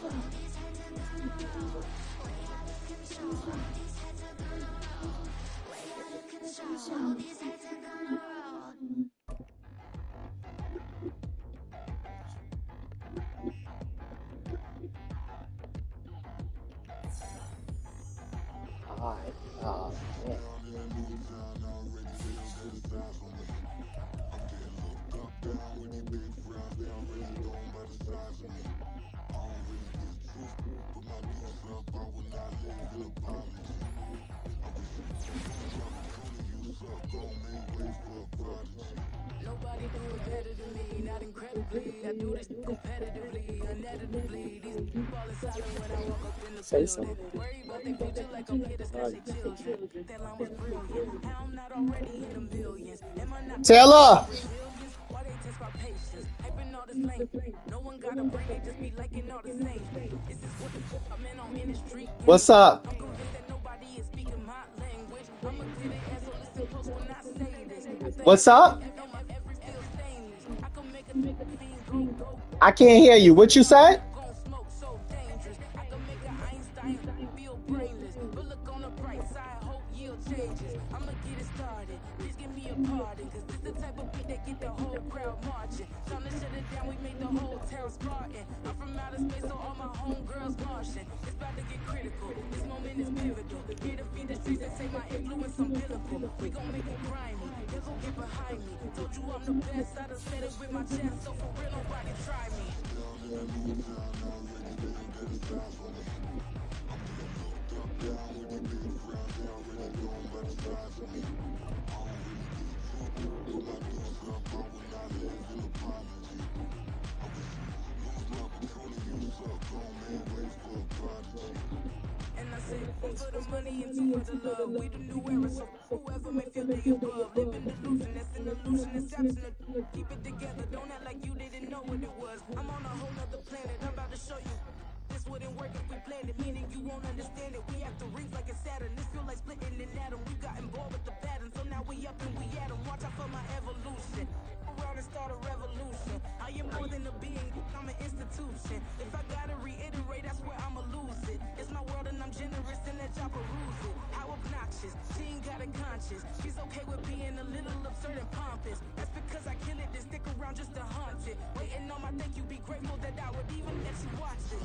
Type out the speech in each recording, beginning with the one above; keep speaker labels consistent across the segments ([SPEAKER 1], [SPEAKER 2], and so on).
[SPEAKER 1] God. Oh, man.
[SPEAKER 2] Nobody do it better than me, not incredibly. I do this competitively, uneditably. These falling silent when I walk up in the
[SPEAKER 1] Say
[SPEAKER 2] building.
[SPEAKER 1] something.
[SPEAKER 2] Worry about their future like I'm here to snatch their children. That line was brilliant. How I'm not already in the millions. Am I not
[SPEAKER 1] Taylor!
[SPEAKER 2] resilience? Why they test my patience? Hyping all this language. No one got a brain, they just be liking all the same. This is what I'm in on industry.
[SPEAKER 1] What's up?
[SPEAKER 2] I'm convinced that nobody is speaking my language. I'ma clear their ass, so listen close when I say this. After
[SPEAKER 1] What's up?
[SPEAKER 2] on my every feel stainless. I can make a fiend go.
[SPEAKER 1] I can't hear you. What you said?
[SPEAKER 2] Gon' smoke so dangerous. I can make an Einstein feel brainless. But look on the bright side, hope yield changes. I'ma get it started. Please give me a pardon. Cause this the type of beat that get the whole crowd marching. Time to shut it down, we made the whole town Spartan. I'm from outer space, so all my homegirls Martian. It's about to get critical. This moment is pivotal. Here to feed the streets and say my influence unbillable. We gon' make it grimy. Devil get behind me. Told you I'm the best. I done said it with my chest. So for real, nobody try me. And I say, one for the money and two for the love. We the new era, so whoever may feel the above. Live in delusion, that's an illusion, it's absent. Keep it together, don't act like you didn't know what it was. I'm on a whole nother planet, I'm about to show you. This wouldn't work if we planned it, meaning you won't understand it. We have to rings like a Saturn. This feel like splitting an atom. We got involved with the pattern, so now we up and we at 'em. Watch out for my evolution. Around and start a revolution. I am more than a being, I'm an institution. If I gotta reiterate, that's where I'ma lose it. It's my world and I'm generous and let y'all peruse it. How obnoxious, she ain't got a conscience. She's okay with being a little absurd and pompous. That's because I kill it, then stick around just to haunt it. Waiting on my thank you, be grateful that I would even let you watch it.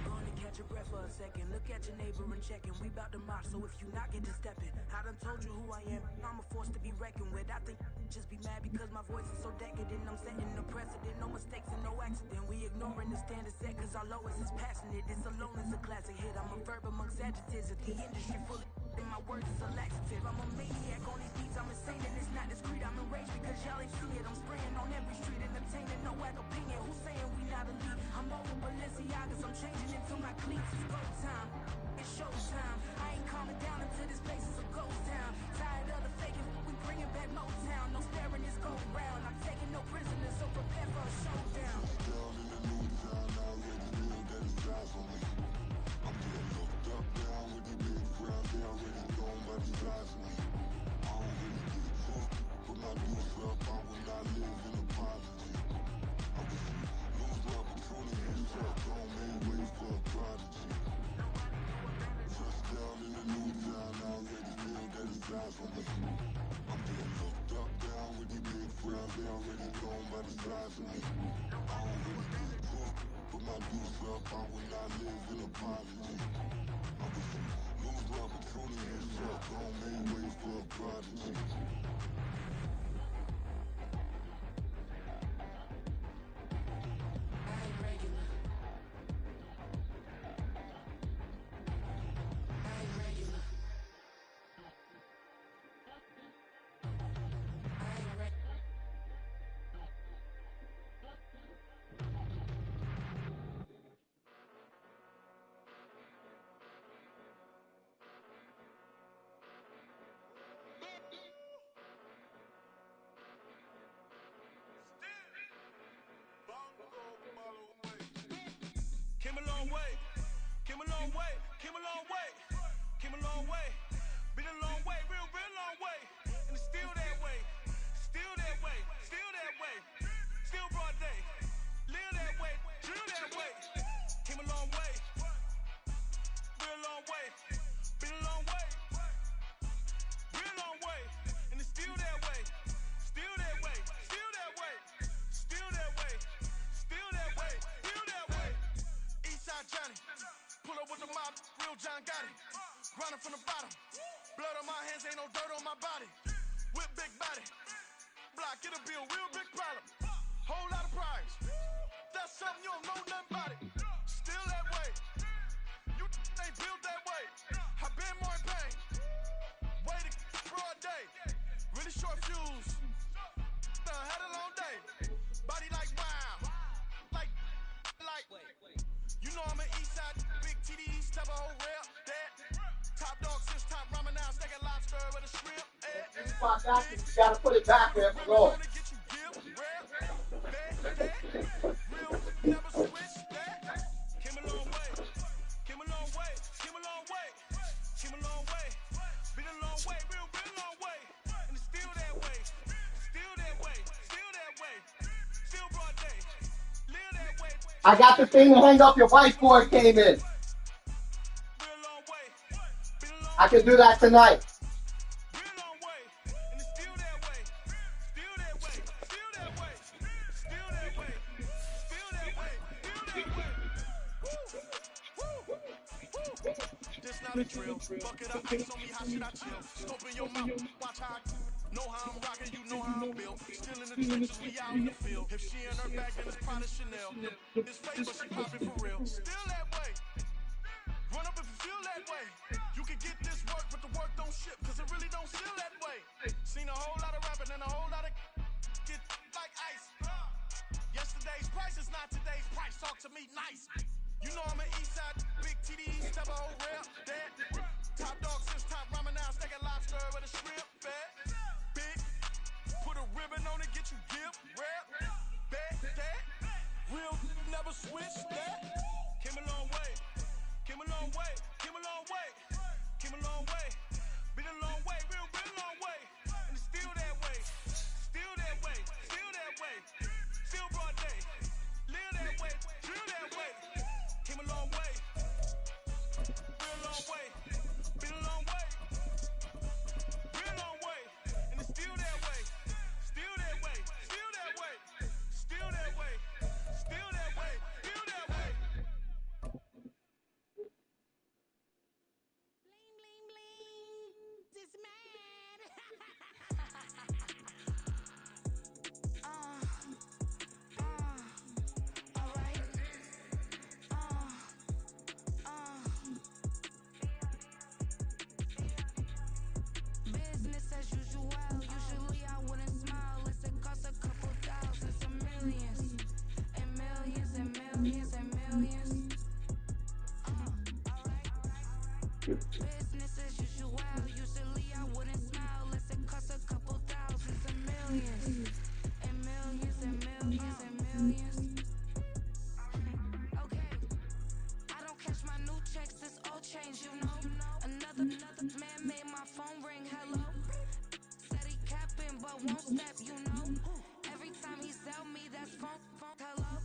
[SPEAKER 2] Gonna catch your breath for a second. Look at your neighbor and check in. We bout to march, so if you not get to stepping. I done told you who I am. I'm a force to be reckoned with. I think just be mad because my voice is so decadent. I'm setting the precedent. No mistakes and no accident. We ignoring the standard set because our lowest is passionate. This alone is a classic hit. I'm a verb amongst adjectives. If the industry full of and my words is a laxative. I'm a maniac on these beats. I'm insane and it's not discreet. I'm enraged because y'all ain't see it. I'm spraying on every street, entertaining no whack opinion. Who's saying we not elite? I'm over Balenciagas. I'm changing into my cleats. It's go time. It's show time. I ain't calming down until this place is a ghost town. Tired of the faking. We bringing back Motown. No staring this go round. I'm taking no prisoners, so prepare for a showdown. long way. Came a long way. Came a long way. Came a long way. Been a long way. Real long way. And it's still that way. Still that way. Still that way. Still broad day. Live that way. Drill that way. Came a long way. Real long way. Been a long way. Real long way. And it's still that way. Still that way. Still that way. Still that way. Still that way. Still that way. Eastside Johnny. Pull up with the mob. Real John Gotti. Grinding from the bottom. Blood on my hands. Ain't no dirt on my body. Whip big body. Block. Get a bill. Real big problem. Whole lot of prize. That's something you don't know nothing about it. Still that way. You ain't built that way. I been more in pain. Waited broad day. Really short fuse. Had a long day. Body like wow. Like. You know I'm an east side. Big TD. Step a whole rail. That. Top dog since top ramen now. Steak and lobster with a shrimp.
[SPEAKER 1] You gotta put it back there for Lord.
[SPEAKER 2] Never switch that. Came a long way. Came a long way. Came a long way. Came a long way. Been a long way. Real long way. And it's still that way. Still that way. Still that way. Still broad day. Live that way.
[SPEAKER 1] I got the thing to hang up your whiteboard came in.
[SPEAKER 2] Real long way. Been a long
[SPEAKER 1] I can do that tonight.
[SPEAKER 2] real long way. And it's still that way. Still that way. Still that way. Still that way. Still that way. Still that way. Woo. Woo. This not a drill. Bucket of ice on me, how should I chill? Scope in your mouth, watch how I know how I'm rocking, you know how I'm built. Still in the trenches, we out in the field. If she in her bag, then it's Prada Chanel. It's fake, but she poppin' for real. Still that way. Run up if you feel that way. You can get this work, but the work don't ship, cause it really don't feel that way. Seen a whole lot of rapping and a whole lot of get like ice. Yesterday's price is not today's price. Talk to me nice. You know I'm an east side, big TD, step a whole rail, that. Top dog since top ramen now, steak and lobster with a shrimp, fat. Big, put a ribbon on it, get you give, rap, back, that. Real never switch that. Came a long way, came a long way, came a long way, came a long way. Been a long way, real long way. And it's still that way, still that way, still that way. Still broad day, live that way, drill that way. Came a long way, real long way, been a long way, real long way, and it's still that way, still that way, still that way, still that way, still that way, still that way.
[SPEAKER 3] Bling, bling, bling. This man. Alright. Business as usual. Usually I wouldn't smile. Unless it costs a couple thousand, some millions. And millions and millions and millions. Business as usual. Usually I wouldn't smile unless it costs a couple thousand, some millions. And millions and millions and millions. Okay, I don't catch my new checks, this old change, you know. Another man made my phone ring, hello. Said he capping, but won't step, you know. Every time he sell me, that's phone, hello.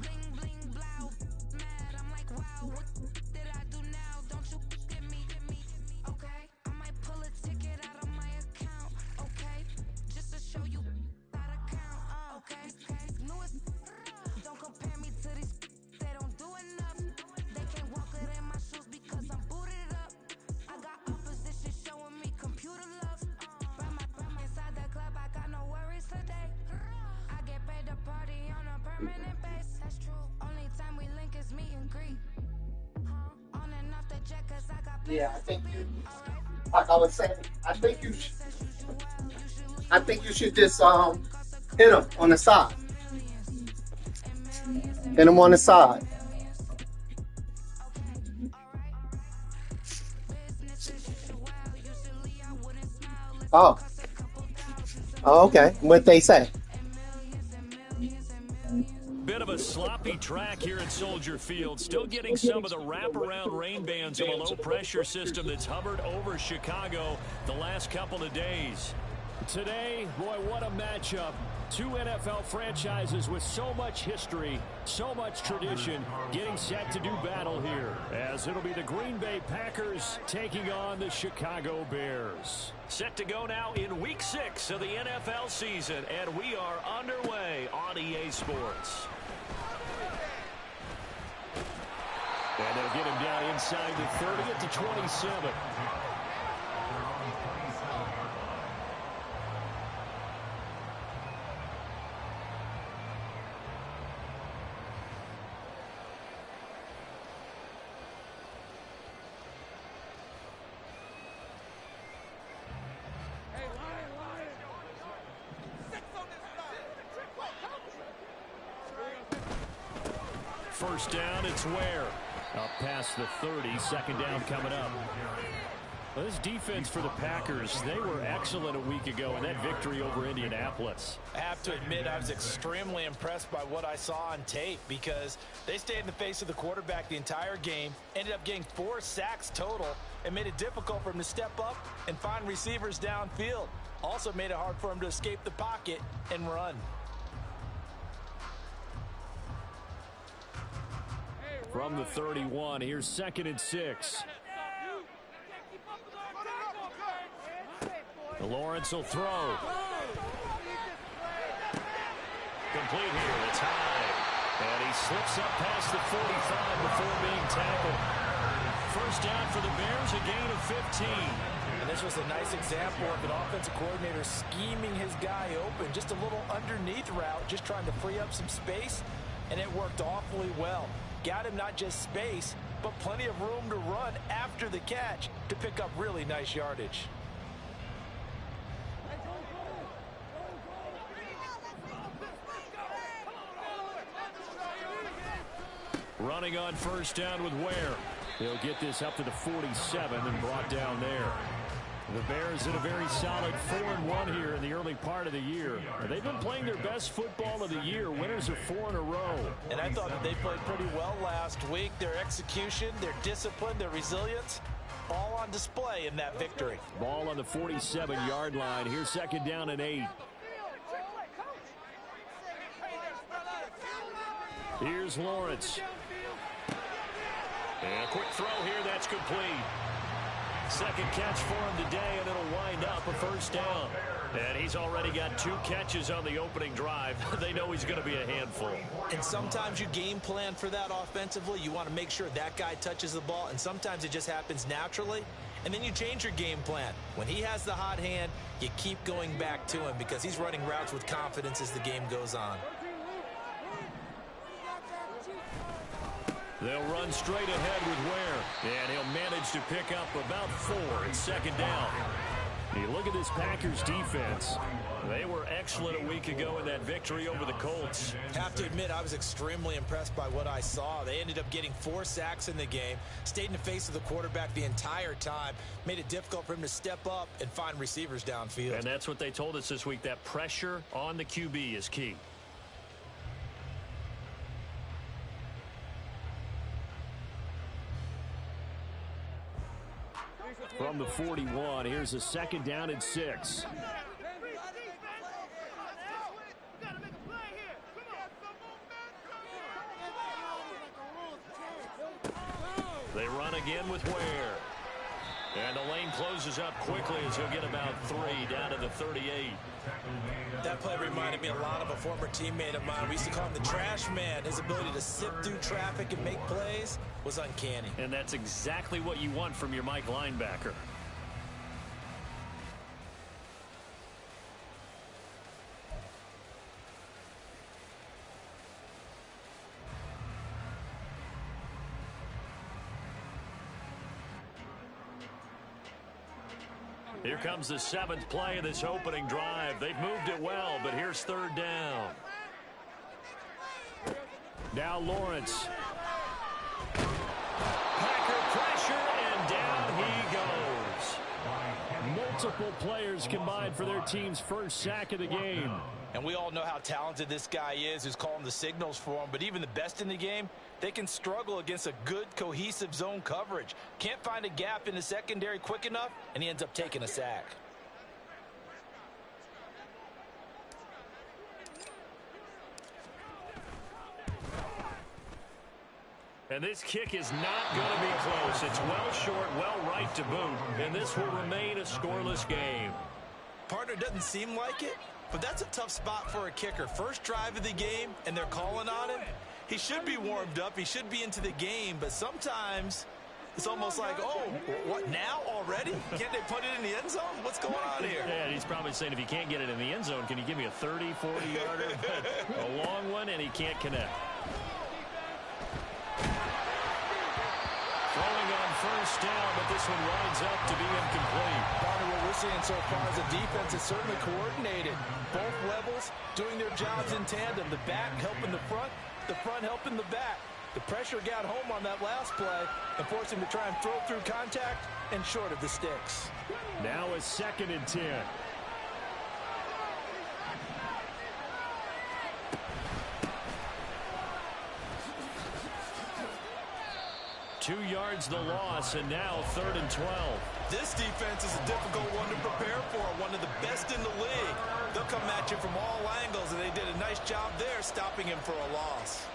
[SPEAKER 3] Bling, bling, blow, mad, I'm like, wow, what did I do now? Don't you get me, okay? I might pull a ticket out of my account, okay? Just to show you how to count, okay? Newest, don't compare me to these, they don't do enough. They can't walk it in my shoes because I'm booted up. I got opposition showing me computer love. Ram inside the club, I got no worries today. I get paid to party on a permanent base. That's true. Only time we link is meet and greet. On and off the jet, cause I got
[SPEAKER 1] Yeah, I
[SPEAKER 3] places
[SPEAKER 1] think
[SPEAKER 3] to be.
[SPEAKER 1] you.
[SPEAKER 3] Alright.
[SPEAKER 1] Like I was saying, I think you.
[SPEAKER 3] Business as usual. Usually
[SPEAKER 1] I think you should just hit him on the side.
[SPEAKER 3] millions. And millions and
[SPEAKER 1] Hit him on the side.
[SPEAKER 3] millions. Okay, alright. Business as usual. Usually I wouldn't smile unless
[SPEAKER 1] Oh.
[SPEAKER 3] it costs a couple thousand.
[SPEAKER 1] Oh, okay. What they say?
[SPEAKER 3] And millions and millions and millions.
[SPEAKER 2] Better
[SPEAKER 4] of a sloppy track here at Soldier Field. Still getting some of the wraparound rain bands of a low-pressure system that's hovered over Chicago the last couple of days. Today, boy, what a matchup. Two NFL franchises with so much history, so much tradition, getting set to do battle here, as it'll be the Green Bay Packers taking on the Chicago Bears. Set to go now in Week 6 of the NFL season, and we are underway on EA Sports. And they'll get him down inside the 30 at the 27. First down, it's Ware. Up past the 30, second down coming up. Well, this defense for the Packers, they were excellent a week ago in that victory over Indianapolis.
[SPEAKER 5] I have to admit, I was extremely impressed by what I saw on tape because they stayed in the face of the quarterback the entire game, ended up getting 4 sacks total, and made it difficult for him to step up and find receivers downfield. Also made it hard for him to escape the pocket and run.
[SPEAKER 4] From the 31, here's 2nd and 6. Lawrence will throw. Complete here, it's high. And he slips up past the 45 before being tackled. First down for the Bears, a gain of 15.
[SPEAKER 5] And this was a nice example of an offensive coordinator scheming his guy open. Just a little underneath route, just trying to free up some space, and it worked awfully well. Got him not just space, but plenty of room to run after the catch to pick up really nice yardage.
[SPEAKER 4] Running on first down with Ware. He'll get this up to the 47 and brought down there. The Bears in a very solid 4-1 here in the early part of the year. They've been playing their best football of the year, winners of 4 in a row.
[SPEAKER 5] And I thought that they played pretty well last week. Their execution, their discipline, their resilience, all on display in that victory.
[SPEAKER 4] Ball on the 47-yard line. Here's 2nd down and 8. Here's Lawrence. And a quick throw here, that's complete. Second catch for him today, and it'll wind up a first down. And he's already got 2 catches on the opening drive. They know he's going to be a handful.
[SPEAKER 5] And sometimes you game plan for that offensively. You want to make sure that guy touches the ball, and sometimes it just happens naturally. And then you change your game plan. When he has the hot hand, you keep going back to him because he's running routes with confidence as the game goes on.
[SPEAKER 4] They'll run straight ahead with Ware, and he'll manage to pick up about 4 in 2nd down. You look at this Packers defense. They were excellent a week ago in that victory over the Colts.
[SPEAKER 5] Have to admit, I was extremely impressed by what I saw. They ended up getting 4 sacks in the game, stayed in the face of the quarterback the entire time, made it difficult for him to step up and find receivers downfield.
[SPEAKER 4] And that's what they told us this week, that pressure on the QB is key. From the 41, here's a 2nd down and 6. They run again with Ware. And the lane closes up quickly as he'll get about 3 down to the 38.
[SPEAKER 5] That play reminded me a lot of a former teammate of mine. We used to call him the trash man. His ability to sift through traffic and make plays was uncanny.
[SPEAKER 4] And that's exactly what you want from your Mike linebacker. Here comes the 7th play of this opening drive. They've moved it well, but here's 3rd down. Now Lawrence. Packer pressure, and down he goes. Multiple players combined for their team's first sack of the game.
[SPEAKER 5] And we all know how talented this guy is who's calling the signals for him. But even the best in the game, they can struggle against a good, cohesive zone coverage. Can't find a gap in the secondary quick enough, and he ends up taking a sack.
[SPEAKER 4] And this kick is not going to be close. It's well short, well right to boot. And this will remain a scoreless game.
[SPEAKER 5] Partner, doesn't seem like it, but that's a tough spot for a kicker. First drive of the game, and they're calling on him. He should be warmed up. He should be into the game, but sometimes it's almost like, oh, what, now already? Can't they put it in the end zone? What's going on here?
[SPEAKER 4] Yeah, he's probably saying, if you can't get it in the end zone, can you give me a 30, 40-yarder? A long one, and he can't connect. Throwing on first down, but this one winds up to be incomplete.
[SPEAKER 5] Partner, what we're seeing so far is the defense is certainly coordinated. Both levels doing their jobs in tandem. The back helping the front helping the back. The pressure got home on that last play and forced him to try and throw through contact and short of the sticks.
[SPEAKER 4] Now a 2nd and 10. 2 yards the loss, and now 3rd and 12.
[SPEAKER 5] This defense is a difficult one to prepare for, one of the best in the league. They'll come at you from all angles, and they did a nice job there stopping him for a loss.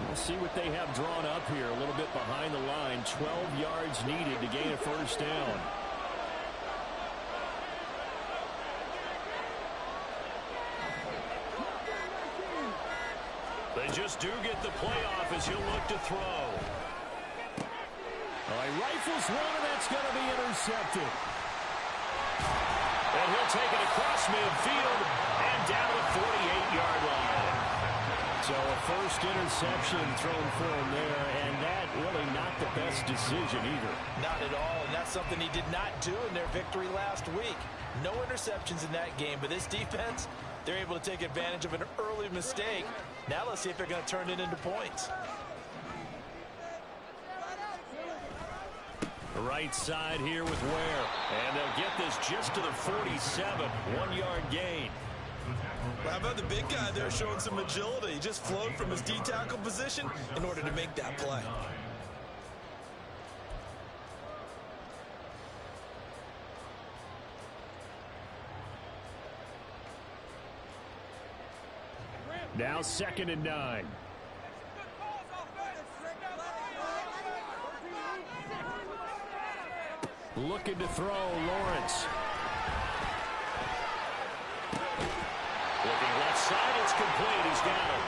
[SPEAKER 4] We'll see what they have drawn up here. A little bit behind the line. 12 yards needed to gain a first down. They just do get the playoff as he'll look to throw. He rifles one, and that's going to be intercepted. And he'll take it across midfield and down the 48-yard line. So a first interception thrown for him there, and that really not the best decision either.
[SPEAKER 5] Not at all, and that's something he did not do in their victory last week. No interceptions in that game, but this defense, they're able to take advantage of an early mistake. Now let's see if they're going to turn it into points.
[SPEAKER 4] The right side here with Ware, and they'll get this just to the 47, 1-yard gain.
[SPEAKER 5] Well, how about the big guy there showing some agility? He just flowed from his D-tackle position in order to make that play.
[SPEAKER 4] Now 2nd and 9. Looking to throw, Lawrence. Looking left side, it's complete. He's got it.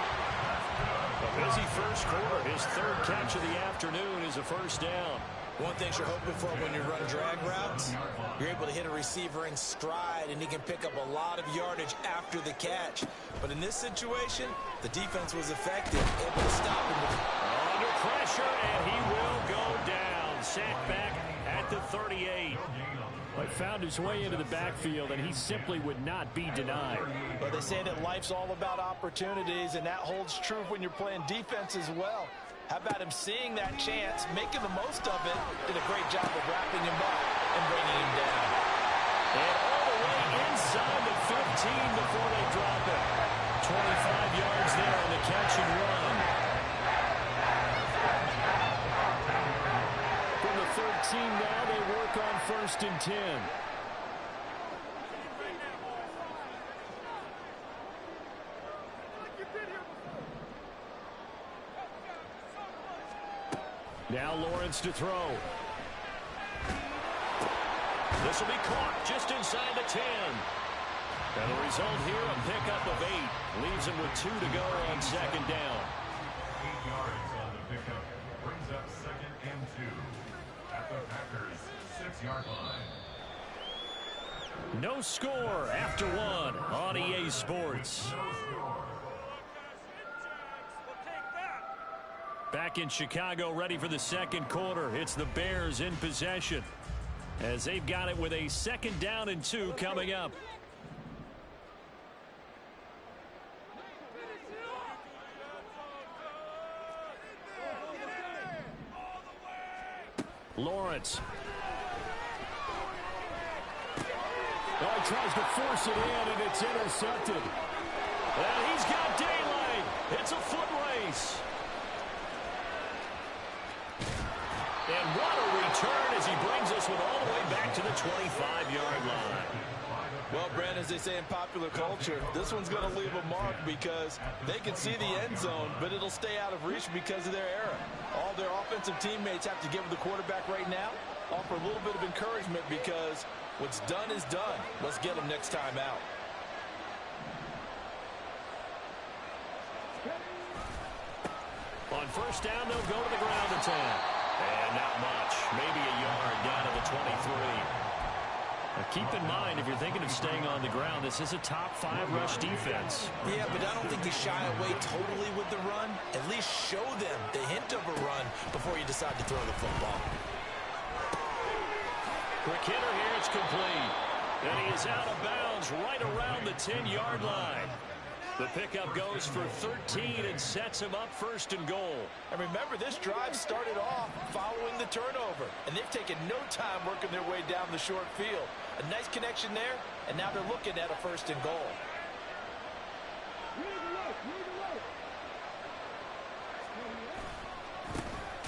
[SPEAKER 4] A busy first quarter. His 3rd catch of the afternoon is a first down.
[SPEAKER 5] One thing you're hoping for when you run drag routes, you're able to hit a receiver in stride, and he can pick up a lot of yardage after the catch. But in this situation, the defense was effective, able to stop him.
[SPEAKER 4] Under pressure, and he will go down. Sacked back at the 38. But found his way into the backfield, and he simply would not be denied.
[SPEAKER 5] But they say that life's all about opportunities, and that holds true when you're playing defense as well. How about him seeing that chance, making the most of it, did a great job of wrapping him up and bringing him down.
[SPEAKER 4] And all the way inside the 15 before they drop it. 25 yards there on the catch and run. From the 13 now, they work on 1st and 10. Now Lawrence to throw. This will be caught just inside the 10. And the result here, a pickup of 8. Leaves him with 2 to go on 2nd down.
[SPEAKER 6] 8 yards on the pickup. Brings up 2nd and 2. At the Packers' 6-yard line.
[SPEAKER 4] No score after 1 on EA Sports. Back in Chicago, ready for the 2nd quarter. It's the Bears in possession, as they've got it with a 2nd down and 2 coming up. Lawrence. Oh, he tries to force it in, and it's intercepted. And he's got daylight. It's a foot race. And what a return as he brings us all the way back to the 25-yard line.
[SPEAKER 5] Well, Brandon, as they say in popular culture, this one's going to leave a mark because they can see the end zone, but it'll stay out of reach because of their error. All their offensive teammates have to give the quarterback right now, offer a little bit of encouragement because what's done is done. Let's get them next time out.
[SPEAKER 4] On first down, they'll go to the ground attack. And not much. Maybe a yard down to the 23. Now keep in mind, if you're thinking of staying on the ground, this is a top 5 rush defense.
[SPEAKER 5] Yeah, but I don't think you shy away totally with the run. At least show them the hint of a run before you decide to throw the football.
[SPEAKER 4] Quick hitter here, it's complete. And he is out of bounds right around the 10-yard line. The pickup goes for 13 and sets him up first and goal.
[SPEAKER 5] And remember, this drive started off following the turnover, and they've taken no time working their way down the short field. A nice connection there, and now they're looking at a first and goal.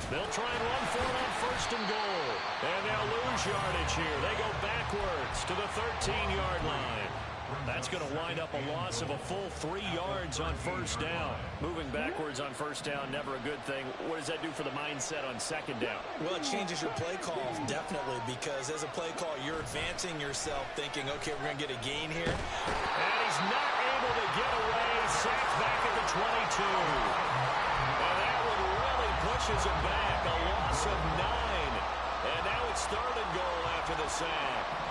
[SPEAKER 4] They'll try and run for it on first and goal. And they'll lose yardage here. They go backwards to the 13-yard line. That's going to wind up a loss of a full 3 yards on first down. Moving backwards on first down, never a good thing. What does that do for the mindset on second down?
[SPEAKER 5] Well, it changes your play calls, definitely, because as a play call, you're advancing yourself thinking, okay, we're going to get a gain here.
[SPEAKER 4] And he's not able to get away. Sacked back at the 22. And that one really pushes him back. A loss of 9. And now it's third and goal after the sack.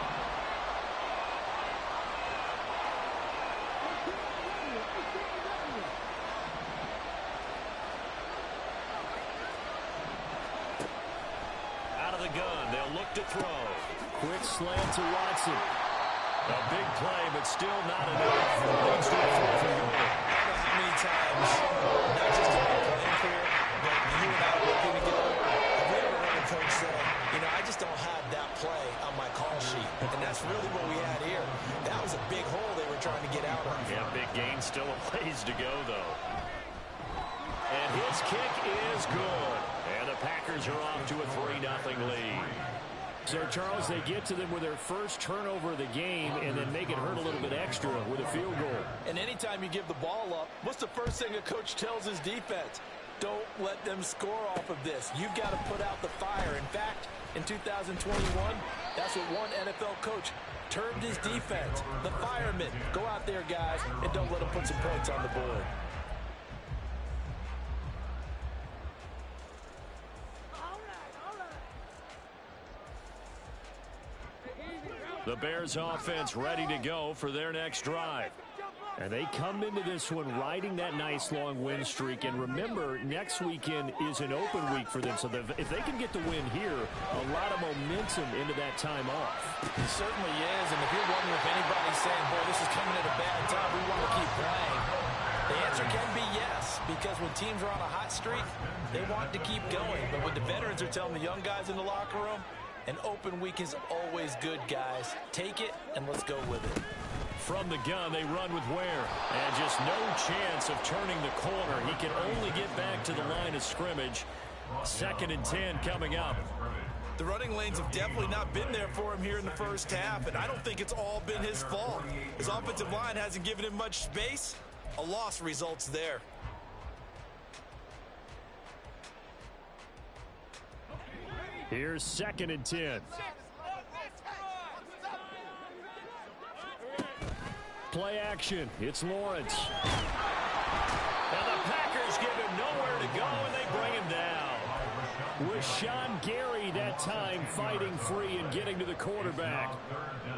[SPEAKER 4] To throw. Quick slant to Watson. A big play, but still not enough. Leads to a fourth and goal.
[SPEAKER 5] I don't know how many times, not just in my playing career, but you and I working together, have we ever heard a coach say, you know, I just don't have that play on my call sheet. And that's really what we had here. That was a big hole they were trying to get out of.
[SPEAKER 4] Yeah, big gain. Still a ways to go, though. And his kick is good. And the Packers are off to a 3-0 lead.
[SPEAKER 7] So, Charles, they get to them with their first turnover of the game and then make it hurt a little bit extra with a field goal.
[SPEAKER 5] And anytime you give the ball up, what's the first thing a coach tells his defense? Don't let them score off of this. You've got to put out the fire. In fact, in 2021, that's what one NFL coach termed his defense. The firemen. Go out there, guys, and don't let them put some points on the board.
[SPEAKER 4] The Bears offense ready to go for their next drive.
[SPEAKER 7] And they come into this one riding that nice long win streak. And remember, next weekend is an open week for them. So if they can get the win here, a lot of momentum into that time off.
[SPEAKER 5] It certainly is. And if you're wondering if anybody's saying, boy, this is coming at a bad time, we want to keep playing, the answer can be yes. Because when teams are on a hot streak, they want to keep going. But when the veterans are telling the young guys in the locker room, an open week is always good, guys. Take it, and let's go with it.
[SPEAKER 4] From the gun, they run with Ware. And just no chance of turning the corner. He can only get back to the line of scrimmage. 2nd and 10 coming up.
[SPEAKER 5] The running lanes have definitely not been there for him here in the first half, and I don't think it's all been his fault. His offensive line hasn't given him much space. A loss results there.
[SPEAKER 7] Here's 2nd and 10. Play action. It's Lawrence.
[SPEAKER 4] And the Packers give him nowhere to go, and they bring him down.
[SPEAKER 7] With Sean Gary that time fighting free and getting to the quarterback.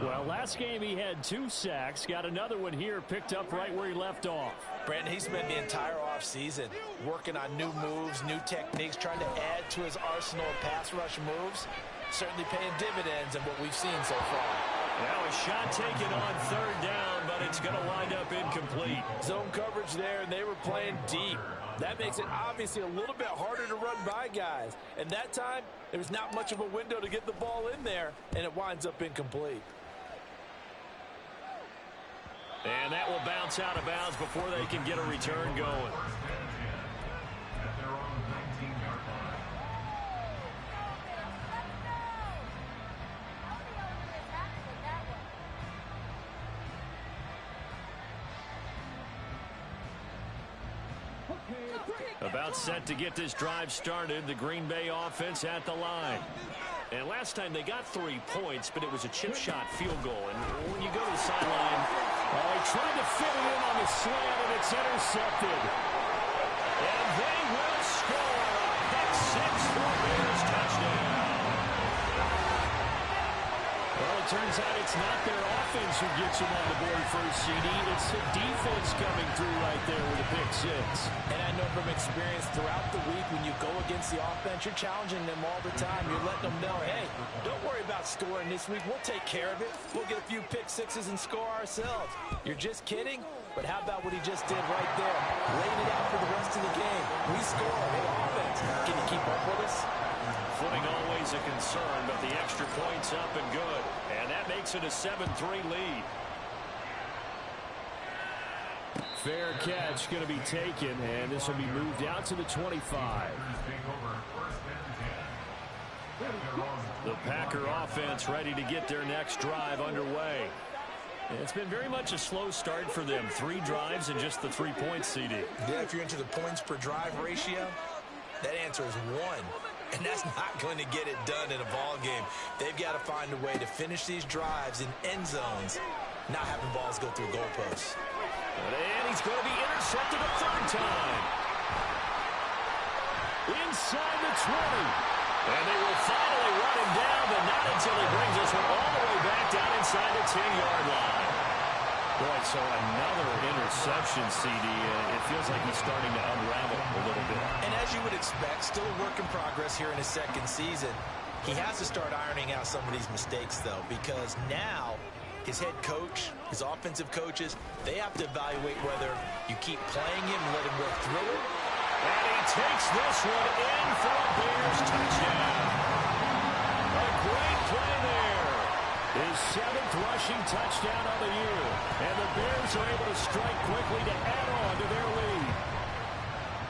[SPEAKER 7] Well, last game he had 2 sacks. Got another one here picked up right where he left off.
[SPEAKER 5] Brandon, he spent the entire offseason working on new moves, new techniques, trying to add to his arsenal of pass rush moves. Certainly paying dividends in what we've seen so far.
[SPEAKER 4] Now a shot taken on third down, but it's going to wind up incomplete.
[SPEAKER 5] Zone coverage there, and they were playing deep. That makes it obviously a little bit harder to run by guys. And that time, there was not much of a window to get the ball in there, and it winds up incomplete.
[SPEAKER 4] And that will bounce out of bounds before they can get a return going.
[SPEAKER 6] At their own 19-yard line.
[SPEAKER 4] About set to get this drive started, the Green Bay offense at the line. And last time they got 3 points, but it was a chip shot field goal. And when you go to the sideline, he tried to fit it in on the slant, and it's intercepted. And they will score a pick six for Bears touchdown. Well, it turns out it's not their offense who gets them on the board first, CD. It's the defense coming through right there with a pick six.
[SPEAKER 5] And I know from experience throughout the week, when you go against the offense, you're challenging them all the time. You're letting them know, hey, don't worry about scoring this week. We'll take care of it. We'll get a few pick sixes and score ourselves. You're just kidding? But how about what he just did right there? Laid it out for the rest of the game. We score. Hey, offense, can you keep up with us?
[SPEAKER 4] Footing always a concern, but the extra point's up and good. And that makes it a 7-3 lead.
[SPEAKER 7] Fair catch going to be taken, and this will be moved out to the 25.
[SPEAKER 4] The Packer offense ready to get their next drive underway. It's been very much a slow start for them. 3 drives and just the 3 points, CD.
[SPEAKER 5] Yeah, if you're into the points per drive ratio, that answer is 1. And that's not going to get it done in a ball game. They've got to find a way to finish these drives in end zones, not having balls go through goalposts.
[SPEAKER 4] And he's going to be intercepted a third time. Inside the 20. And they will finally run him down, but not until he brings this one all the way back down inside the 10-yard line. Boy, so another interception, CD. It feels like he's starting to unravel a little bit.
[SPEAKER 5] And as you would expect, still a work in progress here in his second season. He has to start ironing out some of these mistakes, though, because now his head coach, his offensive coaches, they have to evaluate whether you keep playing him and let him work through it.
[SPEAKER 4] And he takes this one in for a Bears touchdown. A great play there. His 7th rushing touchdown of the year. And the Bears are able to strike quickly to add on to their lead.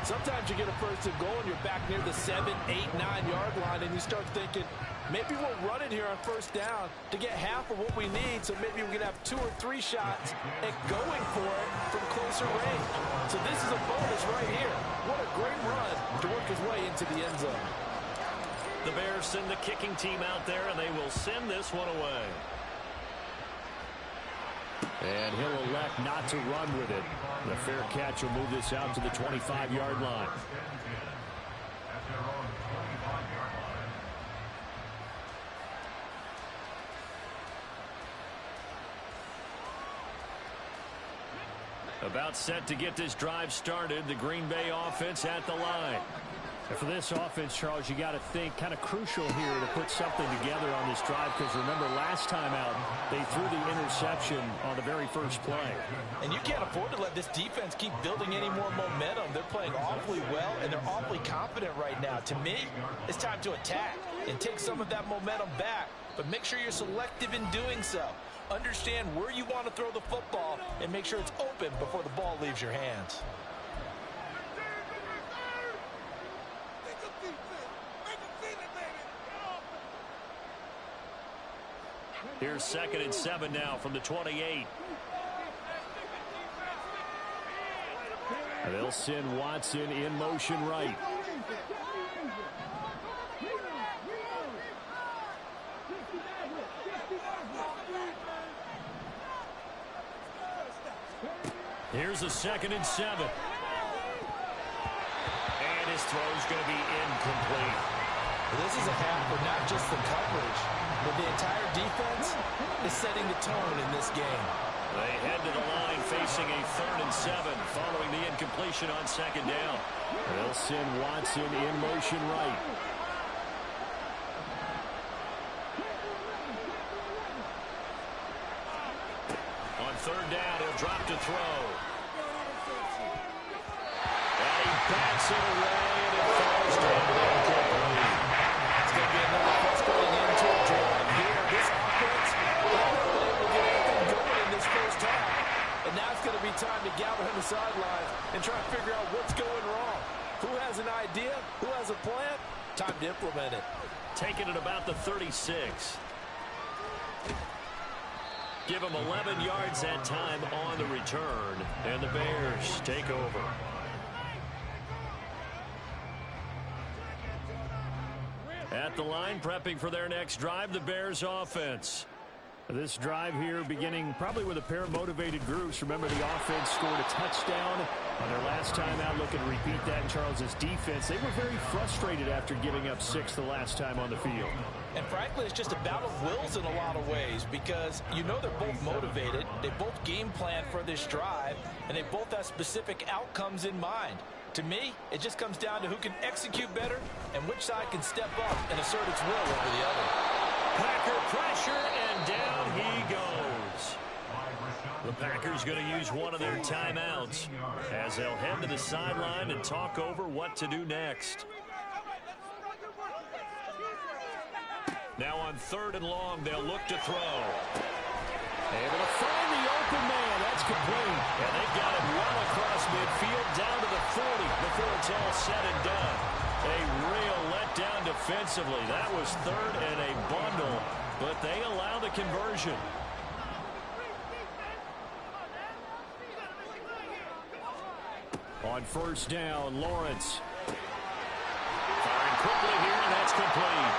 [SPEAKER 5] Sometimes you get a first and goal and you're back near the 7, 8, 9-yard line and you start thinking, maybe we'll run it here on first down to get half of what we need, so maybe we can have 2 or 3 shots at going for it from closer range. So this is a bonus right here. What a great run to work his way into the end zone.
[SPEAKER 4] The Bears send the kicking team out there, and they will send this one away.
[SPEAKER 7] And he'll elect not to run with it. The fair catch will move this out to the 25-yard line.
[SPEAKER 4] About set to get this drive started, the Green Bay offense at the line.
[SPEAKER 7] And for this offense, Charles, you got to think kind of crucial here to put something together on this drive, because remember last time out they threw the interception on the very first play.
[SPEAKER 5] And you can't afford to let this defense keep building any more momentum. They're playing awfully well and they're awfully confident right now. To me, it's time to attack and take some of that momentum back, but make sure you're selective in doing so. Understand where you want to throw the football and make sure it's open before the ball leaves your hands.
[SPEAKER 4] Here's 2nd and 7 now from the 28.
[SPEAKER 7] They'll send Watson in motion right.
[SPEAKER 4] Here's a 2nd and 7. And his throw's going to be incomplete.
[SPEAKER 5] This is a half for not just the coverage, but the entire defense is setting the tone in this game.
[SPEAKER 4] They head to the line facing a 3rd and 7 following the incompletion on 2nd down.
[SPEAKER 7] They'll send Watson in motion right.
[SPEAKER 4] Takes it away, and it falls down incomplete.
[SPEAKER 5] It's going to be another plus going into a drive here. This offense, they've never been able to get anything going in this first half. And now it's going to be time to gather on the sidelines and try to figure out what's going wrong. Who has an idea? Who has a plan? Time to implement it.
[SPEAKER 4] Taking it about the 36. Give them 11 yards that time on the return. And the Bears take over. At the line, prepping for their next drive, the Bears offense.
[SPEAKER 7] This drive here beginning probably with a pair of motivated groups. Remember, the offense scored a touchdown on their last time out. Looking to repeat that in Charles's defense. They were very frustrated after giving up 6 the last time on the field.
[SPEAKER 5] And frankly, it's just a battle of wills in a lot of ways because you know they're both motivated. They both game plan for this drive, and they both have specific outcomes in mind. To me, it just comes down to who can execute better and which side can step up and assert its will over the other.
[SPEAKER 4] Packer pressure, and down he goes. The Packers going to use one of their timeouts as they'll head to the sideline and talk over what to do next. Now on 3rd and long, they'll look to throw. Able to find the open man. That's complete. And they've got it well across midfield down to the 40 before it's all said and done. A real letdown defensively. That was 3rd and a bundle, but they allow the conversion.
[SPEAKER 7] On 1st down, Lawrence.
[SPEAKER 4] Firing quickly here, and that's complete.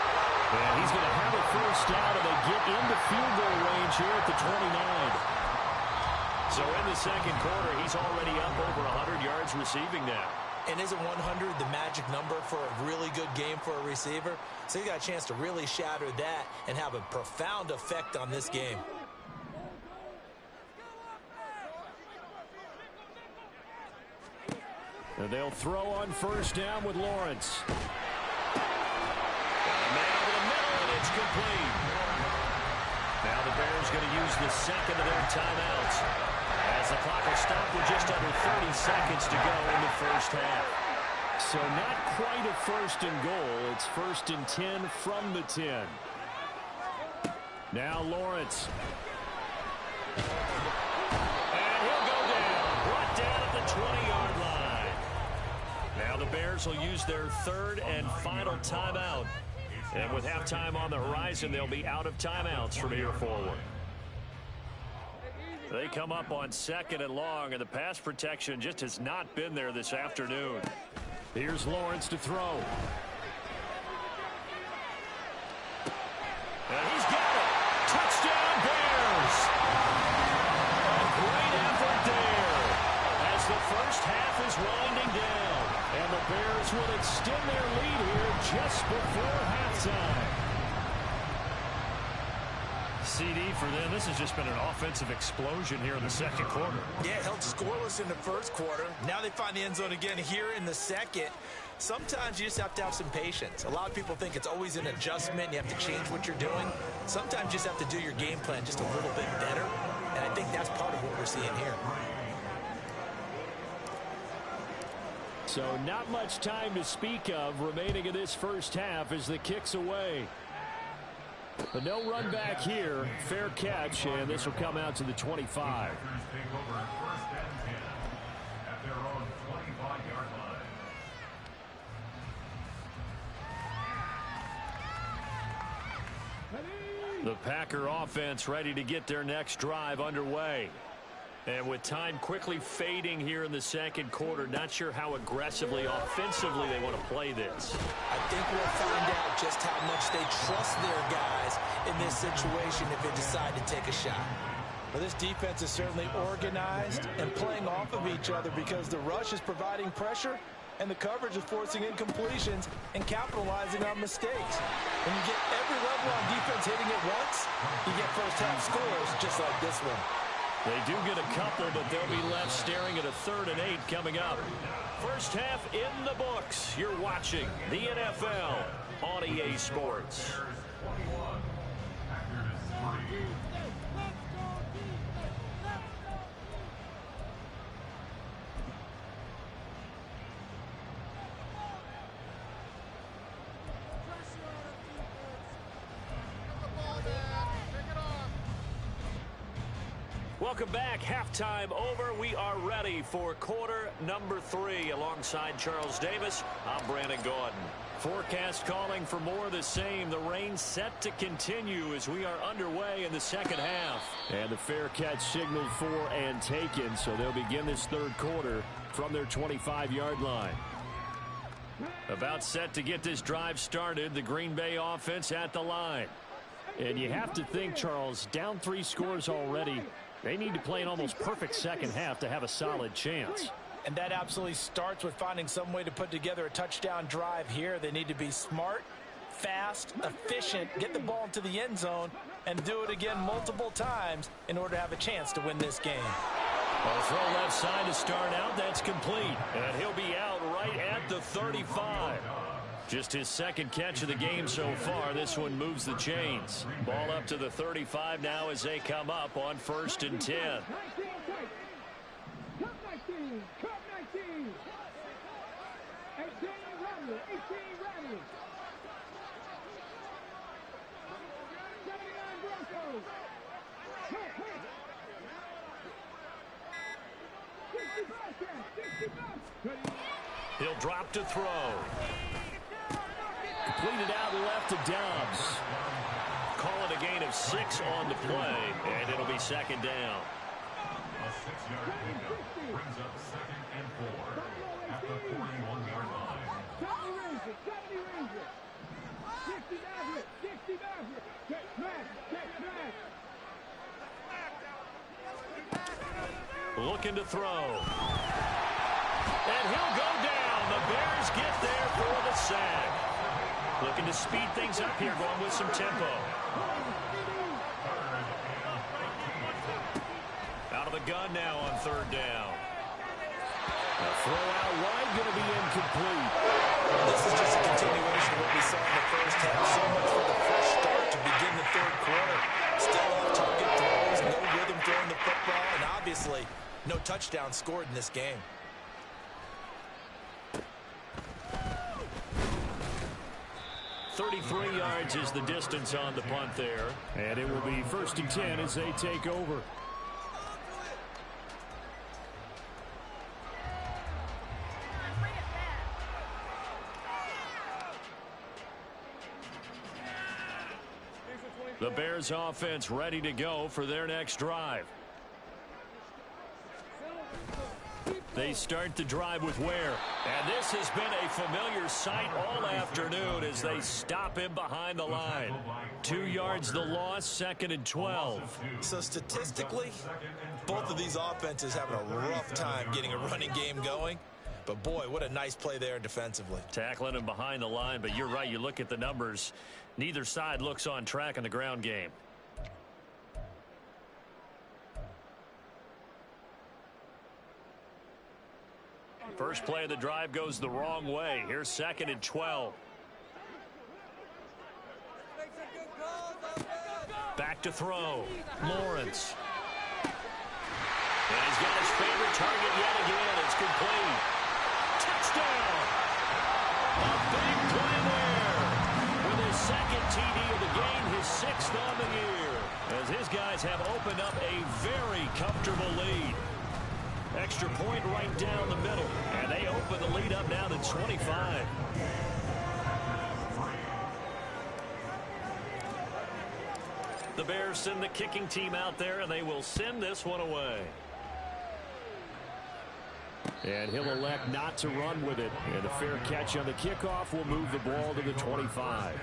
[SPEAKER 7] And he's going to have a 1st down, and they get into field goal range here at the 29.
[SPEAKER 4] So in the second quarter, he's already up over 100 yards receiving now.
[SPEAKER 5] And isn't 100 the magic number for a really good game for a receiver? So you got a chance to really shatter that and have a profound effect on this game.
[SPEAKER 7] And they'll throw on 1st down with Lawrence.
[SPEAKER 4] Man over the middle, and it's complete. Now the Bears going to use the second of their timeouts as the clock will stop with just under 30 seconds to go in the first half.
[SPEAKER 7] So not quite a 1st and goal. It's 1st and 10 from the 10. Now Lawrence.
[SPEAKER 4] And he'll go down. Brought down at the 20-yard line. Now the Bears will use their 3rd and final timeout. And with halftime on the horizon, they'll be out of timeouts from here forward. They come up on 2nd and long, and the pass protection just has not been there this afternoon.
[SPEAKER 7] Here's Lawrence to throw.
[SPEAKER 4] And he's got it. Touchdown, Bears. A great effort there as the first half is winding down.
[SPEAKER 7] And the Bears will extend their lead here just before halftime.
[SPEAKER 4] CD for them, this has just been an offensive explosion here in the second quarter.
[SPEAKER 5] Yeah, held scoreless in the first quarter. Now they find the end zone again here in the second. Sometimes you just have to have some patience. A lot of people think it's always an adjustment. You have to change what you're doing. Sometimes you just have to do your game plan just a little bit better. And I think that's part of what we're seeing here.
[SPEAKER 7] So not much time to speak of remaining in this first half as the kick's away. But no run back here. Fair catch, and this will come out to the 25.
[SPEAKER 6] Take over 1st and 10 at their own 25-yard line.
[SPEAKER 4] The Packer offense ready to get their next drive underway. And with time quickly fading here in the second quarter, not sure how aggressively, offensively they want to play this.
[SPEAKER 5] I think we'll find out just how much they trust their guys in this situation if they decide to take a shot. Well, this defense is certainly organized and playing off of each other because the rush is providing pressure and the coverage is forcing incompletions and capitalizing on mistakes. When you get every level on defense hitting it once, you get first half scores just like this one.
[SPEAKER 4] They do get a couple, but they'll be left staring at a 3rd and 8 coming up. First half in the books. You're watching the NFL on EA Sports. Welcome back. Halftime over. We are ready for quarter number 3. Alongside Charles Davis, I'm Brandon Gordon. Forecast calling for more of the same. The rain set to continue as we are underway in the second half.
[SPEAKER 7] And the fair catch signaled for and taken, so they'll begin this third quarter from their 25-yard line. About set to get this drive started. The Green Bay offense at the line. And you have to think, Charles, down 3 scores already. They need to play an almost perfect second half to have a solid chance.
[SPEAKER 5] And that absolutely starts with finding some way to put together a touchdown drive here. They need to be smart, fast, efficient, get the ball into the end zone, and do it again multiple times in order to have a chance to win this game.
[SPEAKER 4] Well, throw left side to start out. That's complete. And he'll be out right at the 35. Just his second catch of the game so far. This one moves the chains. Ball up to the 35 now as they come up on 1st and 10. He'll drop to throw. Completed out left to Dobbs. Call it a gain of 6 on the play, and it'll be second down.
[SPEAKER 6] A 6-yard pickup brings up 2nd and 4 at the 41-yard line.
[SPEAKER 4] Looking to throw. And he'll go down. The Bears get there for the sack. Looking to speed things up here, going with some tempo. Out of the gun now on 3rd down. A throw out wide, going to be incomplete.
[SPEAKER 5] This is just a continuation of what we saw in the first half. So much for the fresh start to begin the third quarter. Still off target throws, no rhythm throwing the football, and obviously no touchdown scored in this game.
[SPEAKER 4] .33 yards is the distance on the punt there.
[SPEAKER 7] And it will be 1st and 10 as they take over.
[SPEAKER 4] The Bears offense ready to go for their next drive. They start the drive with Ware. And this has been a familiar sight all afternoon as they stop him behind the line. 2 yards the loss, 2nd and 12.
[SPEAKER 5] So statistically, both of these offenses having a rough time getting a running game going. But boy, what a nice play there defensively.
[SPEAKER 4] Tackling him behind the line, but you're right, you look at the numbers. Neither side looks on track in the ground game. First play of the drive goes the wrong way. Here's 2nd and 12. Back to throw. Lawrence. And he's got his favorite target yet again. It's complete. Touchdown! A big play there. With his 2nd TD of the game, his 6th on the year. As his guys have opened up a very comfortable lead. Extra point right down the middle. And they open the lead up now to 25. The Bears send the kicking team out there, and they will send this one away.
[SPEAKER 7] And he'll elect not to run with it. And the fair catch on the kickoff will move the ball to the 25.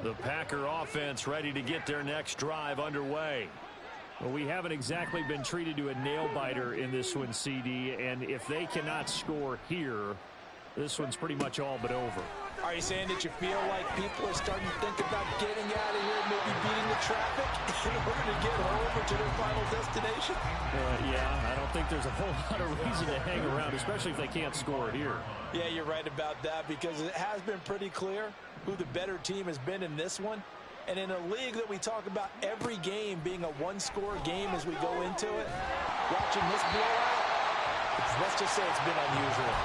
[SPEAKER 4] The Packer offense ready to get their next drive underway.
[SPEAKER 7] Well, we haven't exactly been treated to a nail-biter in this one, CD, and if they cannot score here, this one's pretty much all but over.
[SPEAKER 5] Are you saying that you feel like people are starting to think about getting out of here, maybe beating the traffic in order to get home or to their final destination?
[SPEAKER 7] Yeah, I don't think there's a whole lot of reason to hang around, especially if they can't score here.
[SPEAKER 5] Yeah, you're right about that because it has been pretty clear who the better team has been in this one. And in a league that we talk about every game being a one-score game as we go into it, watching this blowout, Let's just say it's been unusual.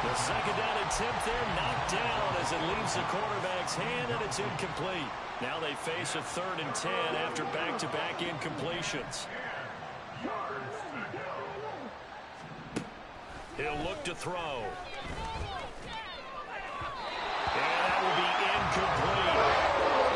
[SPEAKER 4] The second down attempt there knocked down as it leaves the quarterback's hand, and it's incomplete. Now they face a 3rd and 10 after back-to-back incompletions. He'll look to throw. And that will be incomplete.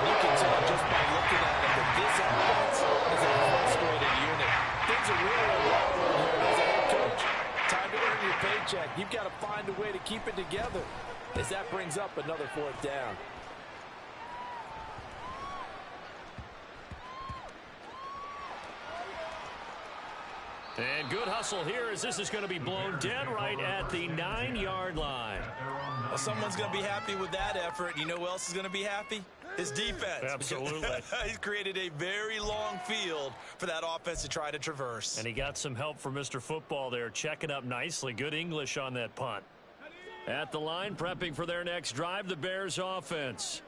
[SPEAKER 5] You can tell just by looking at it that this offense is a frustrated unit. Things are really unraveling here as a head coach. Time to earn your paycheck. You've got to find a way to keep it together as that brings up another 4th down.
[SPEAKER 4] And good hustle here as this is going to be blown dead right at the 9-yard line.
[SPEAKER 5] Well, someone's going to be happy with that effort. You know who else is going to be happy? His defense.
[SPEAKER 4] Absolutely.
[SPEAKER 5] He's created a very long field for that offense to try to traverse.
[SPEAKER 4] And he got some help from Mr. Football there, checking up nicely. Good English on that punt. At the line, prepping for their next drive, the Bears offense.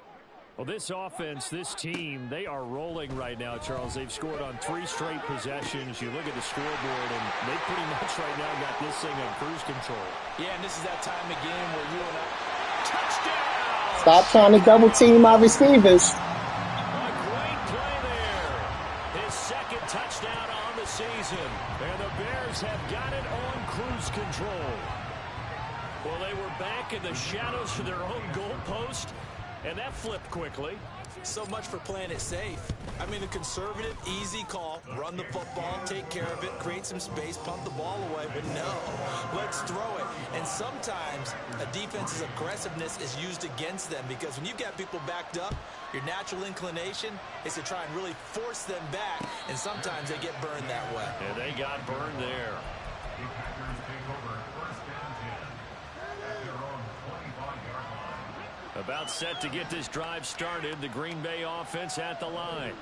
[SPEAKER 4] Well, this offense, this team, they are rolling right now, Charles. They've scored on 3 straight possessions. You look at the scoreboard, and they pretty much right now got this thing on cruise control.
[SPEAKER 5] Yeah, and this is that time of game where you and I... Touchdown!
[SPEAKER 1] Stop trying to double team my receivers.
[SPEAKER 4] A great play there. His 2nd touchdown on the season. And the Bears have got it on cruise control. Well, they were back in the shadows for their own goalpost. And that flipped quickly.
[SPEAKER 5] So much for playing it safe. I mean, a conservative, easy call. Run the football, take care of it, create some space, punt the ball away. But no, let's throw it. And sometimes a defense's aggressiveness is used against them because when you've got people backed up, your natural inclination is to try and really force them back. And sometimes they get burned that way.
[SPEAKER 4] And they got burned there.
[SPEAKER 6] The Packers take over 1st and 10 at their own 25-yard line.
[SPEAKER 4] About set to get this drive started. The Green Bay offense at the line.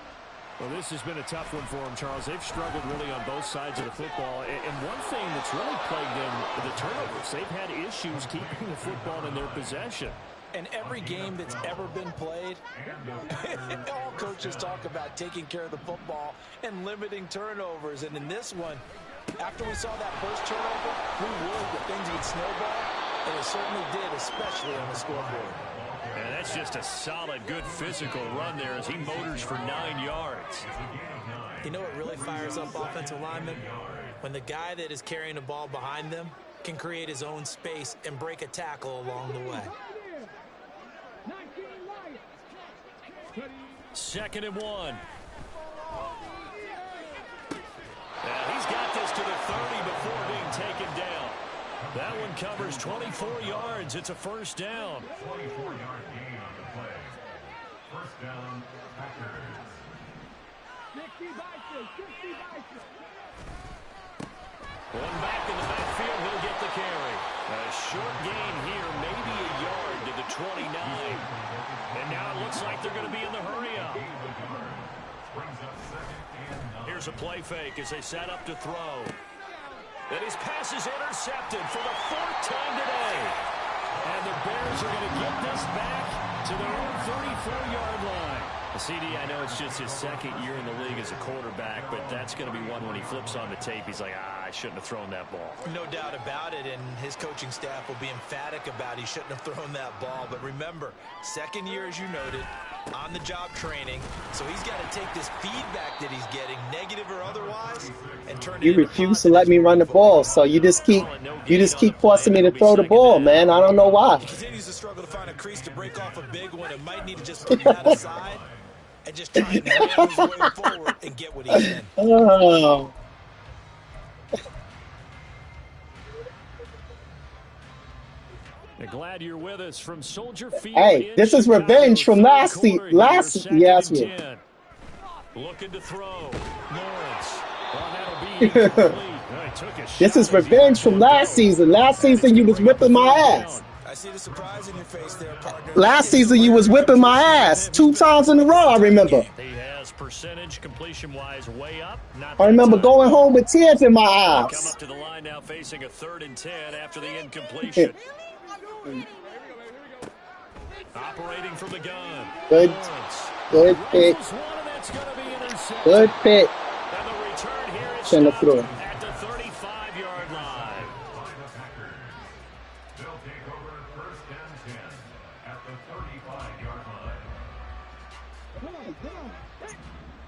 [SPEAKER 7] Well, this has been a tough one for them, Charles. They've struggled really on both sides of the football. And one thing that's really plagued them, the turnovers. They've had issues keeping the football in their possession.
[SPEAKER 5] And every game that's ever been played, all coaches talk about taking care of the football and limiting turnovers. And in this one, after we saw that first turnover, we worried that things would snowball. And it certainly did, especially on the scoreboard.
[SPEAKER 4] And that's just a solid, good physical run there as he motors for 9 yards.
[SPEAKER 5] You know what really fires up offensive linemen? When the guy that is carrying the ball behind them can create his own space and break a tackle along the way.
[SPEAKER 4] 2nd and 1. And he's got this to the 30 before being taken down. That one covers 24 yards. It's a 1st down.
[SPEAKER 6] 24-yard gain on the play. 1st down, Packers.
[SPEAKER 4] One back in the backfield. He'll get the carry. A short gain here, maybe a yard to the 29. And now it looks like they're going to be in the hurry-up. Here's a play fake as they set up to throw. And his pass is intercepted for the 4th time today. And the Bears are going to get this back to their own 34-yard line. CD, I know it's just his 2nd year in the league as a quarterback, but that's going to be one when he flips on the tape. He's like, I shouldn't have thrown that ball.
[SPEAKER 5] No doubt about it, and his coaching staff will be emphatic about he shouldn't have thrown that ball. But remember, 2nd year, as you noted, on-the-job training. So he's got to take this feedback that he's getting, negative or otherwise, and turn it
[SPEAKER 1] You
[SPEAKER 5] into
[SPEAKER 1] refuse to let me run the ball, so you just keep forcing me to throw the ball, man. I don't know why.
[SPEAKER 5] He continues to struggle to find a crease to break off a big one. It might need to just put that aside and just try and ram his way forward and get what he can.
[SPEAKER 1] Oh.
[SPEAKER 4] Glad you're with us from Soldier Field.
[SPEAKER 1] Hey, this is revenge from last week.
[SPEAKER 4] Looking to throw. Lawrence. Well, that'll be incomplete.
[SPEAKER 1] This is revenge from last season. Last season you was whipping my ass.
[SPEAKER 5] I see the surprise in your face there, partner.
[SPEAKER 1] Last season you was whipping my ass 2 times in a row, I remember.
[SPEAKER 4] He has percentage completion-wise way up.
[SPEAKER 1] I remember going home with tears in my eyes.
[SPEAKER 4] Come up to the line now facing a 3rd and 10 after the incompletion. Operating from the gun.
[SPEAKER 1] Good pick. Good pick.
[SPEAKER 4] And the return here is
[SPEAKER 1] Send it through.
[SPEAKER 4] at the 35-yard line.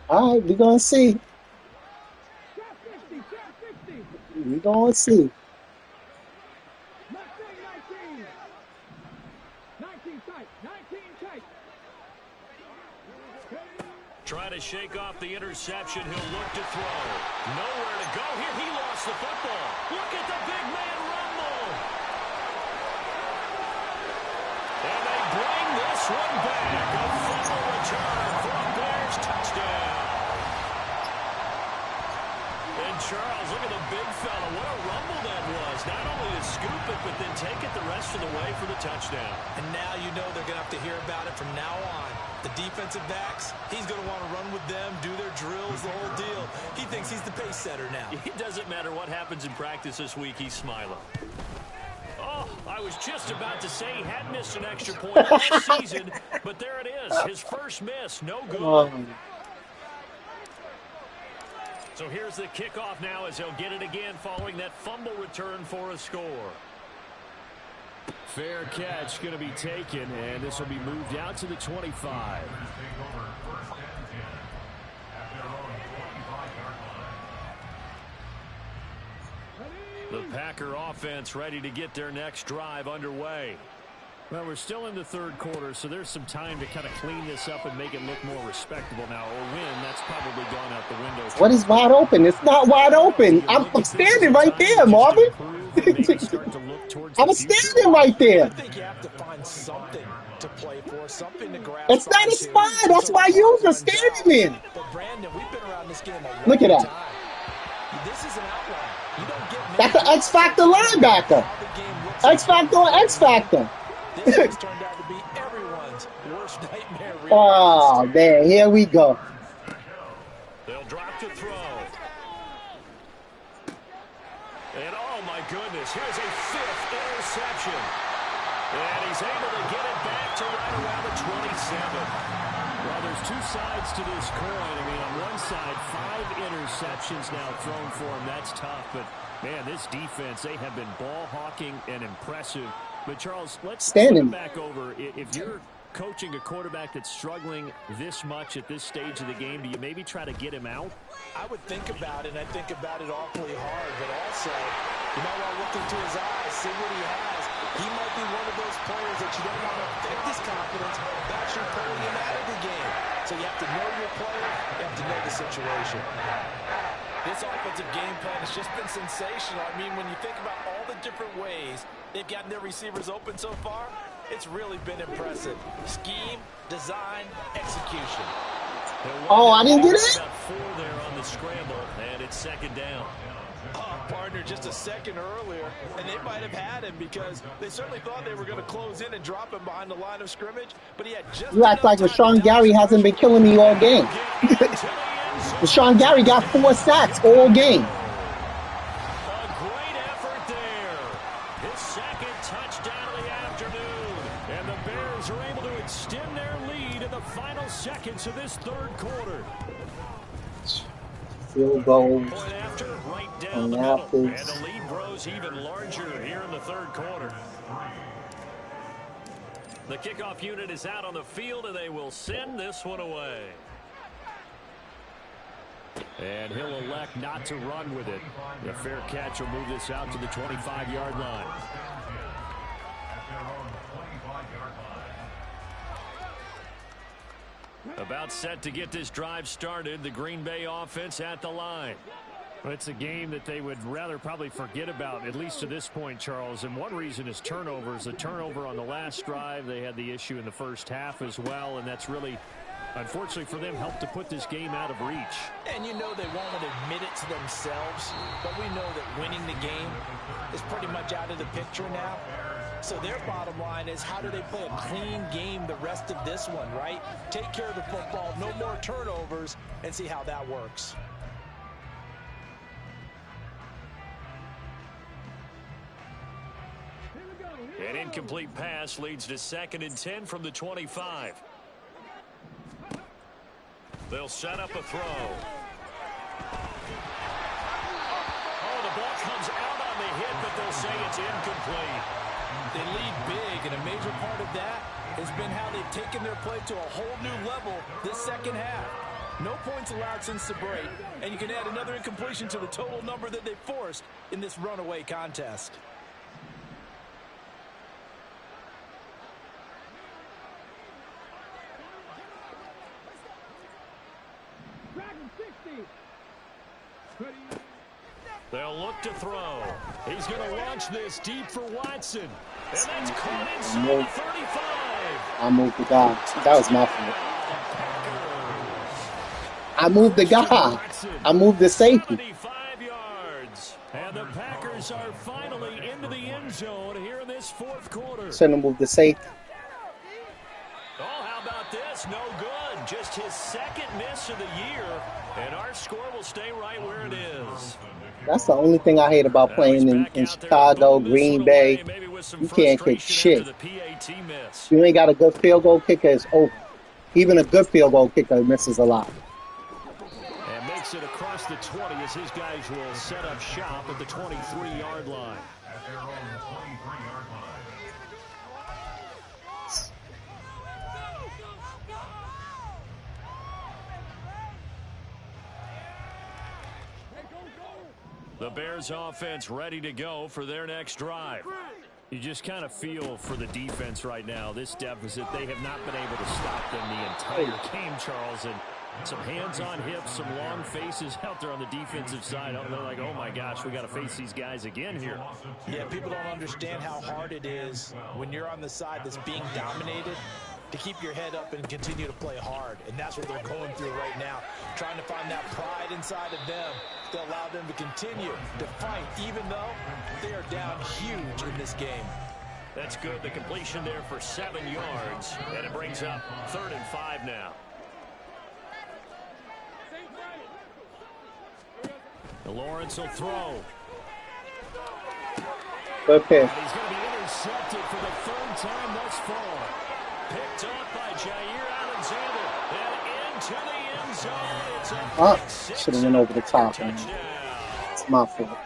[SPEAKER 1] All right, we're going to see. We're going to see.
[SPEAKER 4] Try to shake off the interception. He'll look to throw. Nowhere to go here. He lost the football. Look at the big man rumble. And they bring this one back. A fumble return for a Bears touchdown. And Charles, look at the big fella. What a rumble that was. Not only to scoop it, but then take it the rest of the way for the touchdown.
[SPEAKER 5] And now you know they're going to have to hear about it from now on. The defensive backs, he's going to want to run with them, do their drills, the whole deal. He thinks he's the pace setter now.
[SPEAKER 4] It doesn't matter what happens in practice this week, he's smiling. Oh, I was just about to say he had missed an extra point all season, but there it is. His first miss, no good. So here's the kickoff now as he'll get it again following that fumble return for a score.
[SPEAKER 7] Fair catch going to be taken, and this will be moved out to the 25.
[SPEAKER 4] The Packer offense ready to get their next drive underway.
[SPEAKER 7] Well, we're still in the third quarter, so there's some time to kind of clean this up and make it look more respectable now. Or win, that's probably gone out the window.
[SPEAKER 1] What is wide open? It's not wide open. I'm standing right there, Marvin. I was standing right there.
[SPEAKER 5] I think you have to find something to play for, something to grasp.
[SPEAKER 1] It's not a spy. That's why you are standing in.
[SPEAKER 5] But Brandon, we've been around this game a long
[SPEAKER 1] Look at that.
[SPEAKER 5] time. This is an outline. You don't get
[SPEAKER 1] That's the X Factor linebacker. X Factor or X Factor.
[SPEAKER 5] This has turned out to be everyone's worst nightmare.
[SPEAKER 1] Oh, man. Here we go.
[SPEAKER 4] They'll drop to throw. And oh my goodness, here's a fifth interception. And he's able to get it back to right around the 27.
[SPEAKER 7] Well, there's two sides to this coin. I mean, on one side, 5 interceptions now thrown for him. That's tough. But, man, this defense, they have been ball hawking and impressive. But, Charles, let's flip it back over. If you're coaching a quarterback that's struggling this much at this stage of the game, do you maybe try to get him out?
[SPEAKER 5] I would think about it, and I think about it awfully hard. But also, you might want to look into his eyes, see what he has. He might be one of those players that you don't want to affect his confidence by actually pulling him out of the game. So you have to know your player, you have to know the situation. This offensive game plan has just been sensational. I mean, when you think about all the different ways they've gotten their receivers open so far, it's really been impressive. Scheme, design, execution.
[SPEAKER 1] Oh, I didn't get it?
[SPEAKER 4] About 4 there on the scramble, and it's second down.
[SPEAKER 5] Partner just a second earlier, and they might have had him because they certainly thought they were going to close in and drop him behind the line of scrimmage, but he had just
[SPEAKER 1] You act like Rashawn Gary hasn't been killing me all game. Rashawn Gary got 4 sacks all game.
[SPEAKER 4] A great effort there. His second touchdown of the afternoon. And the Bears are able to extend their lead in the final seconds of this third quarter.
[SPEAKER 1] Field goal.
[SPEAKER 4] Point after, right down the middle. And the lead grows even larger here in the third quarter. The kickoff unit is out on the field, and they will send this one away.
[SPEAKER 7] And he'll elect not to run with it. The fair catch will move this out to the 25-yard line.
[SPEAKER 4] About set to get this drive started, the Green Bay offense at the line.
[SPEAKER 7] Well, it's a game that they would rather probably forget about, at least to this point, Charles. And one reason is turnovers. The turnover on the last drive, they had the issue in the first half as well, and that's really, unfortunately for them, helped to put this game out of reach.
[SPEAKER 5] And you know they won't admit it to themselves, but we know that winning the game is pretty much out of the picture now. So their bottom line is, how do they play a clean game the rest of this one, right? Take care of the football, no more turnovers, and see how that works.
[SPEAKER 4] An incomplete pass leads to 2nd and 10 from the 25. They'll set up a throw. Oh, the ball comes out on the hit, but they'll say it's incomplete.
[SPEAKER 5] They lead big, and a major part of that has been how they've taken their play to a whole new level this second half. No points allowed since the break, and you can add another incompletion to the total number that they forced in this runaway contest.
[SPEAKER 4] They'll look to throw. He's going to launch this deep for Watson. And that's caught inside the 35.
[SPEAKER 1] I moved the guy. That was my fault. I moved the guy. I moved the safety.
[SPEAKER 4] 75 yards. And the Packers are finally into the end zone here in this fourth quarter.
[SPEAKER 1] Shouldn't have moved the safety.
[SPEAKER 4] Oh, how about this? No good. Just his second miss of the year. And our score will stay right where it is.
[SPEAKER 1] That's the only thing I hate about playing in Chicago, Green Bay. You can't kick shit. You ain't got a good field goal kicker, it's over. Even a good field goal kicker misses a lot.
[SPEAKER 4] And makes it across the 20 as his guys will set up shop at the 23-yard line.
[SPEAKER 6] At their own 23-yard line.
[SPEAKER 4] The Bears offense ready to go for their next drive. You just kind of feel for the defense right now. This deficit, they have not been able to stop them the entire game, Charles. And some hands on hips, some long faces out there on the defensive side. They're like, oh my gosh, we got to face these guys again here.
[SPEAKER 5] Yeah, people don't understand how hard it is when you're on the side that's being dominated to keep your head up and continue to play hard. And that's what they're going through right now, trying to find that pride inside of them to allow them to continue to fight, even though they are down huge in this game.
[SPEAKER 4] That's good. The completion there for 7 yards, and it brings up 3rd and 5 now. Lawrence will throw.
[SPEAKER 1] Good pick.
[SPEAKER 4] He's going to be intercepted for the 3rd time thus far. Picked up by Jair Alexander. And into the end zone. It's a pick six.
[SPEAKER 1] Should have went over the top, man. It's my fault.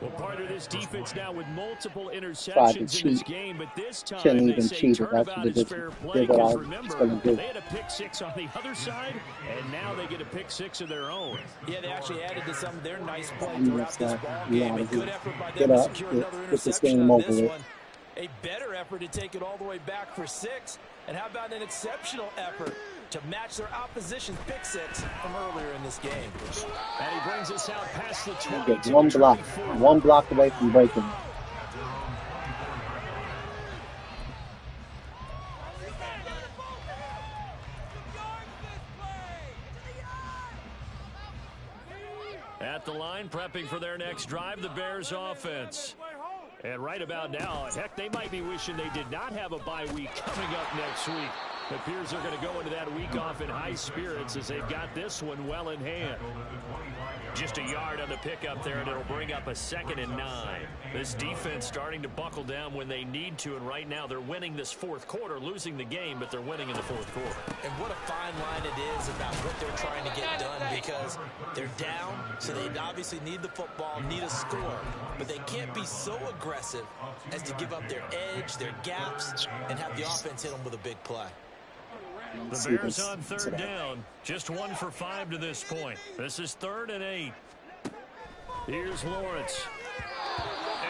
[SPEAKER 4] Well, part of this defense now with multiple interceptions in this game, but this time
[SPEAKER 1] Shouldn't
[SPEAKER 4] they
[SPEAKER 1] even
[SPEAKER 4] say
[SPEAKER 1] cheat.
[SPEAKER 4] turnabout is fair play,
[SPEAKER 1] Did what I
[SPEAKER 4] because
[SPEAKER 1] was
[SPEAKER 4] remember,
[SPEAKER 1] gonna do.
[SPEAKER 4] they had a pick 6 on the other side, and now they get a pick 6 of their own.
[SPEAKER 5] Yeah, they actually added to some of their nice play
[SPEAKER 1] You
[SPEAKER 5] throughout this
[SPEAKER 1] understand?
[SPEAKER 5] ball
[SPEAKER 1] You
[SPEAKER 5] game.
[SPEAKER 1] gotta
[SPEAKER 5] A good effort by
[SPEAKER 1] get
[SPEAKER 5] them to
[SPEAKER 1] up,
[SPEAKER 5] secure
[SPEAKER 1] get
[SPEAKER 5] another
[SPEAKER 1] this
[SPEAKER 5] interception
[SPEAKER 1] game
[SPEAKER 5] on
[SPEAKER 1] over
[SPEAKER 5] this
[SPEAKER 1] with.
[SPEAKER 5] one. A better effort to take it all the way back for 6. And how about an exceptional effort to match their opposition's pick 6 from earlier in this game.
[SPEAKER 4] And he brings us out past the 20.
[SPEAKER 1] Get one block. One block away from breaking.
[SPEAKER 4] At the line, prepping for their next drive, the Bears offense. And right about now, heck, they might be wishing they did not have a bye week coming up next week. It appears they're going to go into that week off in high spirits as they've got this one well in hand. Just a yard on the pickup there, and it'll bring up a 2nd and 9. This defense starting to buckle down when they need to, and right now they're winning this 4th quarter, losing the game, but they're winning in the 4th quarter.
[SPEAKER 5] And what a fine line it is about what they're trying to get done, because they're down, so they obviously need the football, need a score, but they can't be so aggressive as to give up their edge, their gaps, and have the offense hit them with a big play.
[SPEAKER 4] The Bears on 3rd down, just 1 for 5 to this point. This is 3rd and 8. Here's Lawrence.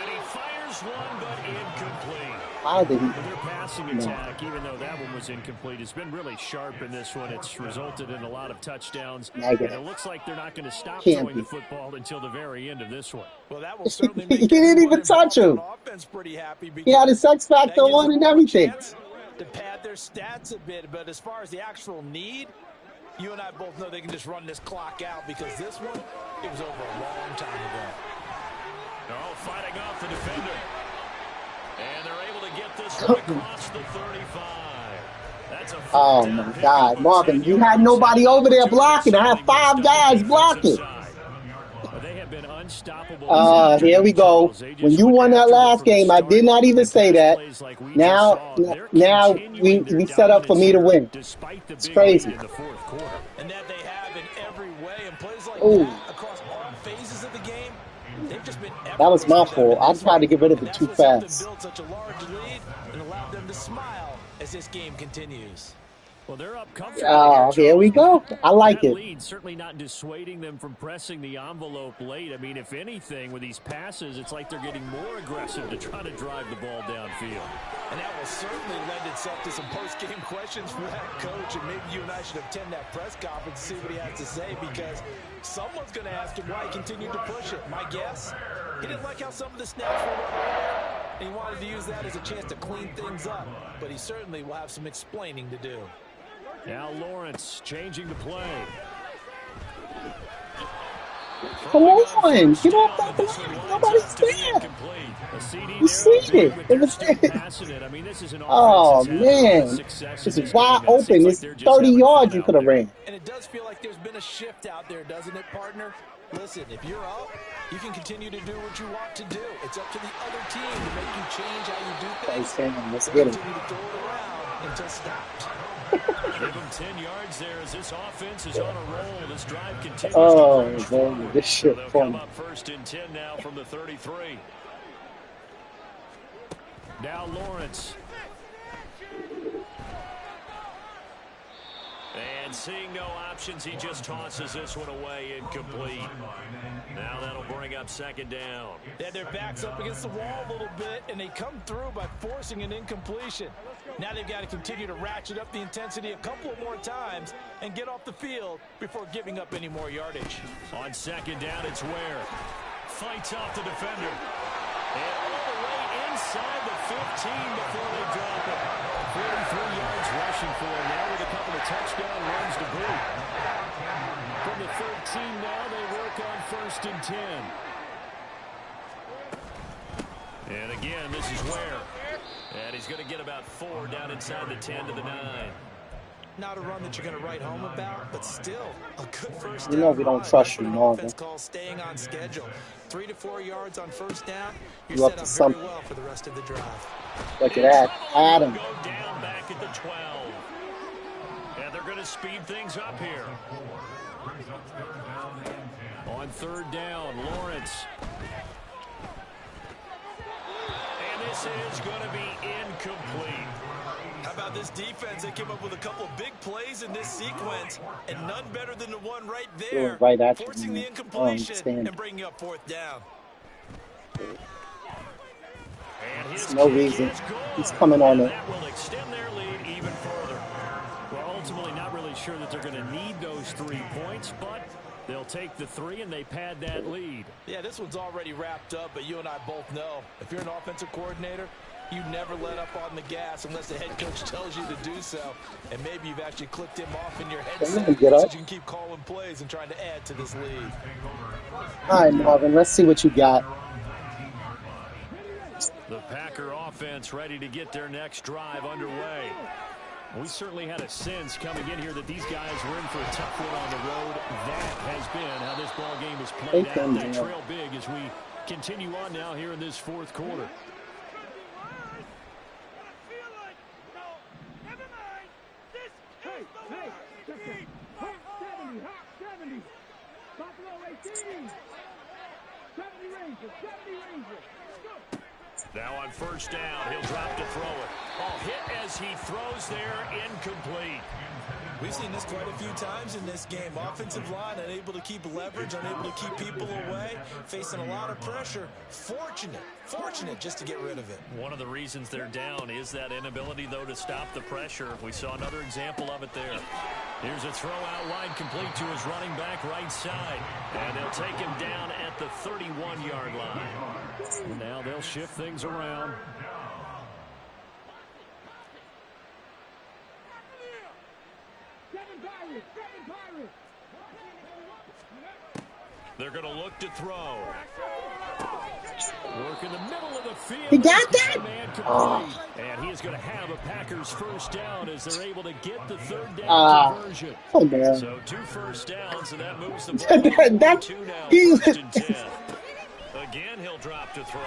[SPEAKER 4] And he fires one, but incomplete.
[SPEAKER 1] How did he?
[SPEAKER 4] Their passing attack, even though that one was incomplete, has been really sharp in this one. It's resulted in a lot of touchdowns.
[SPEAKER 1] Negative.
[SPEAKER 4] And it looks like they're not going to stop
[SPEAKER 1] Can't
[SPEAKER 4] throwing
[SPEAKER 1] be.
[SPEAKER 4] the football until the very end of this one.
[SPEAKER 5] Well, that will certainly
[SPEAKER 1] He
[SPEAKER 5] make
[SPEAKER 1] didn't even
[SPEAKER 5] everyone
[SPEAKER 1] touch
[SPEAKER 5] involved
[SPEAKER 1] him.
[SPEAKER 5] on offense pretty happy,
[SPEAKER 1] He had his X
[SPEAKER 5] that
[SPEAKER 1] Factor
[SPEAKER 5] gives
[SPEAKER 1] on
[SPEAKER 5] them
[SPEAKER 1] and
[SPEAKER 5] a
[SPEAKER 1] everything.
[SPEAKER 5] chance to pad their stats a bit, but as far as the actual need, you and I both know they can just run this clock out, because this one, it was over a long time ago.
[SPEAKER 4] They're all fighting off the defender. And they're able to get this one across the 35. That's a
[SPEAKER 1] Oh my God, Marvin, you had nobody over there blocking. I had 5 guys blocking.
[SPEAKER 4] They have been unstoppable.
[SPEAKER 1] Here we go. When you won that last game, I did not even say that. Now we set up for me to win. It's crazy.
[SPEAKER 5] And that they have in every way, and plays like
[SPEAKER 1] Ooh.
[SPEAKER 5] that across all phases of the game, they've just been
[SPEAKER 1] That was my
[SPEAKER 5] effortless for them
[SPEAKER 1] fault. I
[SPEAKER 5] in this
[SPEAKER 1] tried to
[SPEAKER 5] one.
[SPEAKER 1] get rid of
[SPEAKER 5] And
[SPEAKER 1] it
[SPEAKER 5] that's
[SPEAKER 1] too
[SPEAKER 5] what's helped them
[SPEAKER 1] fast.
[SPEAKER 5] build such a large lead and allowed them to smile as this game continues.
[SPEAKER 7] Well, they're up comfortably
[SPEAKER 1] Oh, here we go. I like
[SPEAKER 7] that
[SPEAKER 1] it.
[SPEAKER 7] lead certainly not dissuading them from pressing the envelope late. I mean, if anything, with these passes, it's like they're getting more aggressive to try to drive the ball downfield.
[SPEAKER 5] And that will certainly lend itself to some post-game questions for that coach, and maybe you and I should attend that press conference and see what he has to say, because someone's going to ask him why he continued to push it. My guess, he didn't like how some of the snaps were run earlier, and he wanted to use that as a chance to clean things up, but he certainly will have some explaining to do.
[SPEAKER 7] Now Lawrence changing the play.
[SPEAKER 1] Come on, get off that block. Nobody's there. You see it. It was there.
[SPEAKER 7] I mean, this is an
[SPEAKER 1] Oh, man. This is wide open. It's 30 yards you could have ran.
[SPEAKER 5] And it does feel like there's been a shift out there, doesn't it, partner? Listen, if you're up, you can continue to do what you want to do. It's up to the other team to make you change how you do things.
[SPEAKER 1] Let's get him.
[SPEAKER 5] Continue to throw it around until stopped.
[SPEAKER 4] Give him 10 yards there as this offense is on a roll. This drive continues.
[SPEAKER 1] Oh, man, this shit
[SPEAKER 4] They'll
[SPEAKER 1] fun.
[SPEAKER 4] come up 1st and 10 now from the 33.
[SPEAKER 7] Now Lawrence.
[SPEAKER 4] And seeing no options, he just tosses this one away, incomplete. Now that'll bring up 2nd down.
[SPEAKER 5] They had their backs up against the wall a little bit, and they come through by forcing an incompletion. Now they've got to continue to ratchet up the intensity a couple of more times and get off the field before giving up any more yardage.
[SPEAKER 4] On 2nd down, it's Ware. Fights off the defender. And all the way inside the 15 before they drop it.
[SPEAKER 7] 43 yards rushing for him now with a couple of touchdown runs to boot. From the 13 now, they work on 1st and 10.
[SPEAKER 4] And again, this is Ware. And he's going to get about 4 down inside the 10 to the 9.
[SPEAKER 5] Not a run that you're going to write home about, but still a good first down.
[SPEAKER 1] You know we don't trust you, Marvin.
[SPEAKER 5] Offense calls staying on schedule. 3 to 4 yards on 1st down. You're
[SPEAKER 1] You up
[SPEAKER 5] set
[SPEAKER 1] to
[SPEAKER 5] up
[SPEAKER 1] something.
[SPEAKER 5] very well for the rest of the drive.
[SPEAKER 1] Look at that. Adam.
[SPEAKER 4] Go down back at the 12. And they're going to speed things up here.
[SPEAKER 7] On 3rd down, Lawrence.
[SPEAKER 4] And this is going to be incomplete.
[SPEAKER 5] How about this defense? They came up with a couple of big plays in this sequence, and none better than the one right there,
[SPEAKER 1] Right at you,
[SPEAKER 5] forcing
[SPEAKER 1] man.
[SPEAKER 5] the incompletion
[SPEAKER 1] Understand.
[SPEAKER 5] and bringing up 4th down.
[SPEAKER 4] And his
[SPEAKER 1] No
[SPEAKER 4] kick
[SPEAKER 1] reason.
[SPEAKER 4] is good.
[SPEAKER 1] He's coming on
[SPEAKER 4] And
[SPEAKER 1] it.
[SPEAKER 4] that will extend their lead even further.
[SPEAKER 7] Well, ultimately not really sure that they're going to need those 3 points, but they'll take the 3 and they pad that lead.
[SPEAKER 5] Yeah, this one's already wrapped up, but you and I both know if you're an offensive coordinator, you never let up on the gas unless the head coach tells you to do so. And maybe you've actually clicked him off in your headset
[SPEAKER 1] Get
[SPEAKER 5] so
[SPEAKER 1] up.
[SPEAKER 5] you can keep calling plays and trying to add to this lead.
[SPEAKER 1] All right, Marvin, let's see what you got.
[SPEAKER 4] The Packer offense ready to get their next drive underway.
[SPEAKER 7] We certainly had a sense coming in here that these guys were in for a tough one on the road. That has been how this ball game is played out. They trail big as we continue on now here in this 4th quarter.
[SPEAKER 4] Now on 1st down, he'll drop to throw it. Ball hit as he throws there, incomplete.
[SPEAKER 5] We've seen this quite a few times in this game. Offensive line unable to keep leverage, unable to keep people away, facing a lot of pressure. Fortunate just to get rid of it.
[SPEAKER 4] One of the reasons they're down is that inability, though, to stop the pressure. We saw another example of it there. Here's a throw out wide, complete to his running back right side. And they'll take him down at the 31-yard line.
[SPEAKER 7] Now they'll shift things around.
[SPEAKER 4] They're going to look to throw.
[SPEAKER 7] Work in the middle of the field.
[SPEAKER 1] He got that?
[SPEAKER 7] Oh. And he is going to have a Packers 1st down as they're able to get the 3rd down conversion.
[SPEAKER 1] Oh, man.
[SPEAKER 4] So 2 first downs, and that moves the ball
[SPEAKER 1] That,
[SPEAKER 4] 2 now,
[SPEAKER 1] he,
[SPEAKER 4] 1st and 10. Again, he'll drop to throw.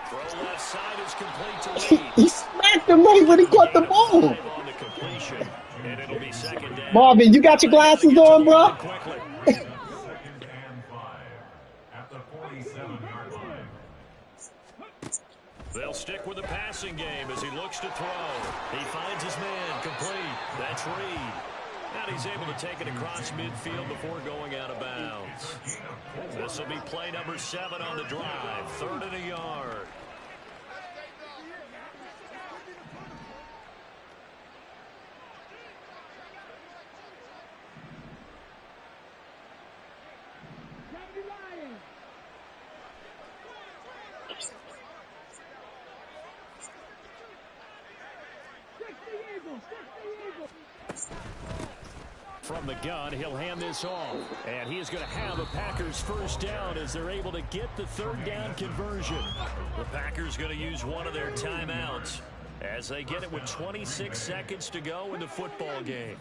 [SPEAKER 4] Throw left side is complete to Lee.
[SPEAKER 1] he smacked him right when he caught the ball.
[SPEAKER 4] On the completion, and it'll be 2nd down.
[SPEAKER 1] Marvin, you got your glasses on, bro?
[SPEAKER 4] Quickly. They'll stick with the passing game as he looks to throw. He finds his man, complete. That's Reed. And he's able to take it across midfield before going out of bounds. This will be play number 7 on the drive. 3rd and a yard. From the gun, he'll hand this off. And he is going to have a Packers first down as they're able to get the 3rd down conversion. The Packers going to use one of their timeouts as they get it with 26 seconds to go in the football game.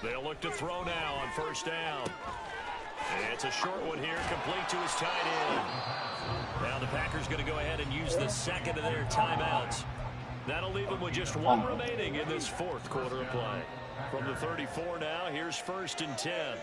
[SPEAKER 4] They'll look to throw now on first down. It's a short one here, complete to his tight end. Now the Packers going to go ahead and use the 2nd of their timeouts. That'll leave them with just 1 remaining in this 4th quarter of play. From the 34 now, here's 1st and 10.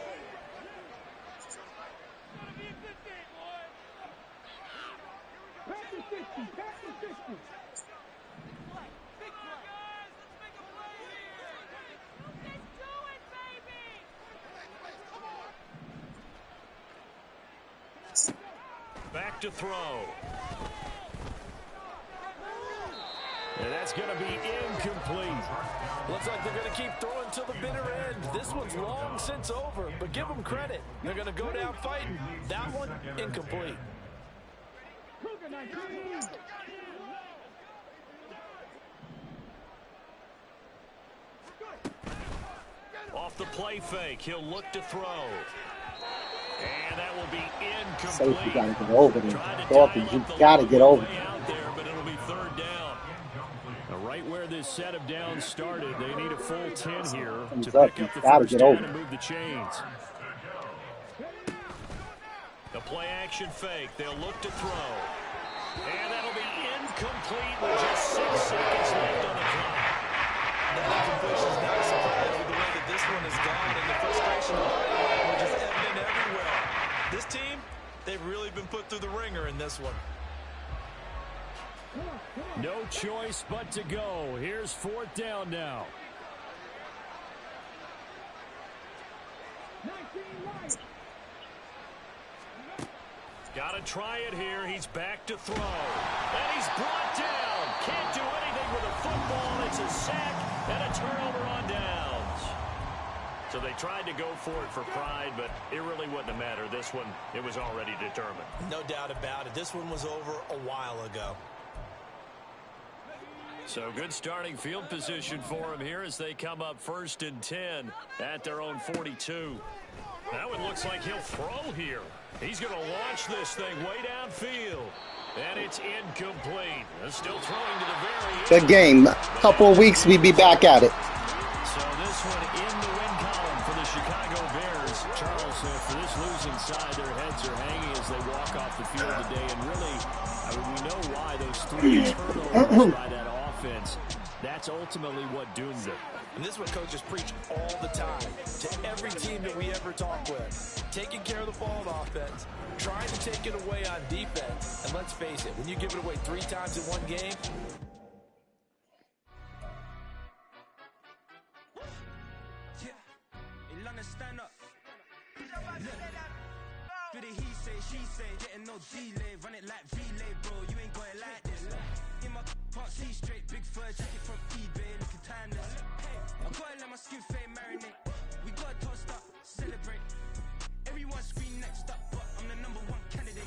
[SPEAKER 4] Back to throw. And that's going to be incomplete.
[SPEAKER 5] Looks like they're going to keep throwing till the bitter end. This one's long since over, but give them credit. They're going to go down fighting. That one, incomplete.
[SPEAKER 4] Off the play fake, he'll look to throw. And that will be
[SPEAKER 1] So
[SPEAKER 4] incomplete.
[SPEAKER 1] you got to get over there. Dolphins, you got to get over there.
[SPEAKER 4] Out there, but it'll be 3rd down. Now, right where this set of downs started, they need a full 10 here to pick up the first down and move the chains. The play action fake, they'll look to throw. And that'll be incomplete with just 6 seconds left on the clock.
[SPEAKER 5] The incompletion is not a surprise with the way that this one has gone, and the frustration of which is evident everywhere. This team, they've really been put through the ringer in this one.
[SPEAKER 4] No choice but to go. Here's 4th down now. Got to try it here. He's back to throw. And he's brought down. Can't do anything with a football. It's a sack and a turnover on downs. So they tried to go for it for pride, but it really wouldn't have mattered. This one, it was already determined.
[SPEAKER 5] No doubt about it. This one was over a while ago.
[SPEAKER 4] So good starting field position for him here as they come up 1st and 10 at their own 42. Now it looks like he'll throw here. He's going to launch this thing way downfield. And it's incomplete. Still throwing to the very end.
[SPEAKER 1] Good game. Couple of weeks, we'll be back at it.
[SPEAKER 4] So this one in the win column for the Chicago Bears. Charles, for this losing side, their heads are hanging as they walk off the field today. And really, I mean, we know why those 3 turnovers by that offense. That's ultimately what doomed them.
[SPEAKER 5] And this is what coaches preach all the time to every team that we ever talk with. Taking care of the ball on offense, trying to take it away on defense. And let's face it, when you give it away 3 times in one game,
[SPEAKER 2] stand up. Do the he say, she say, getting no delay, run it like relay, bro. You ain't got it like this. In my can't see straight, big fur jacket from eBay, looking timeless. I gotta let my skin fade marinate. We gotta toast up, celebrate. Everyone scream next up, but I'm the #1 candidate.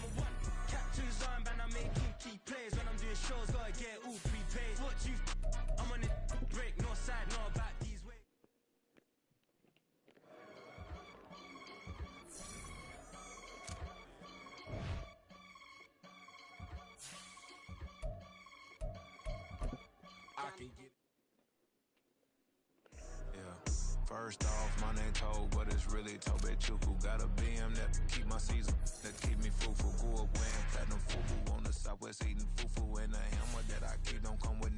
[SPEAKER 2] Captain's armband, I'm making key plays when I'm doing shows. Gotta get all prepaid. What you? I'm on it break, no side, no about these ways.
[SPEAKER 8] First off, my name Toad, but it's really Tobe Chuku. Got a BM that keep my season, that keep me fufu. Go up wearing platinum fufu on the southwest eating fufu. And a hammer that I keep don't come with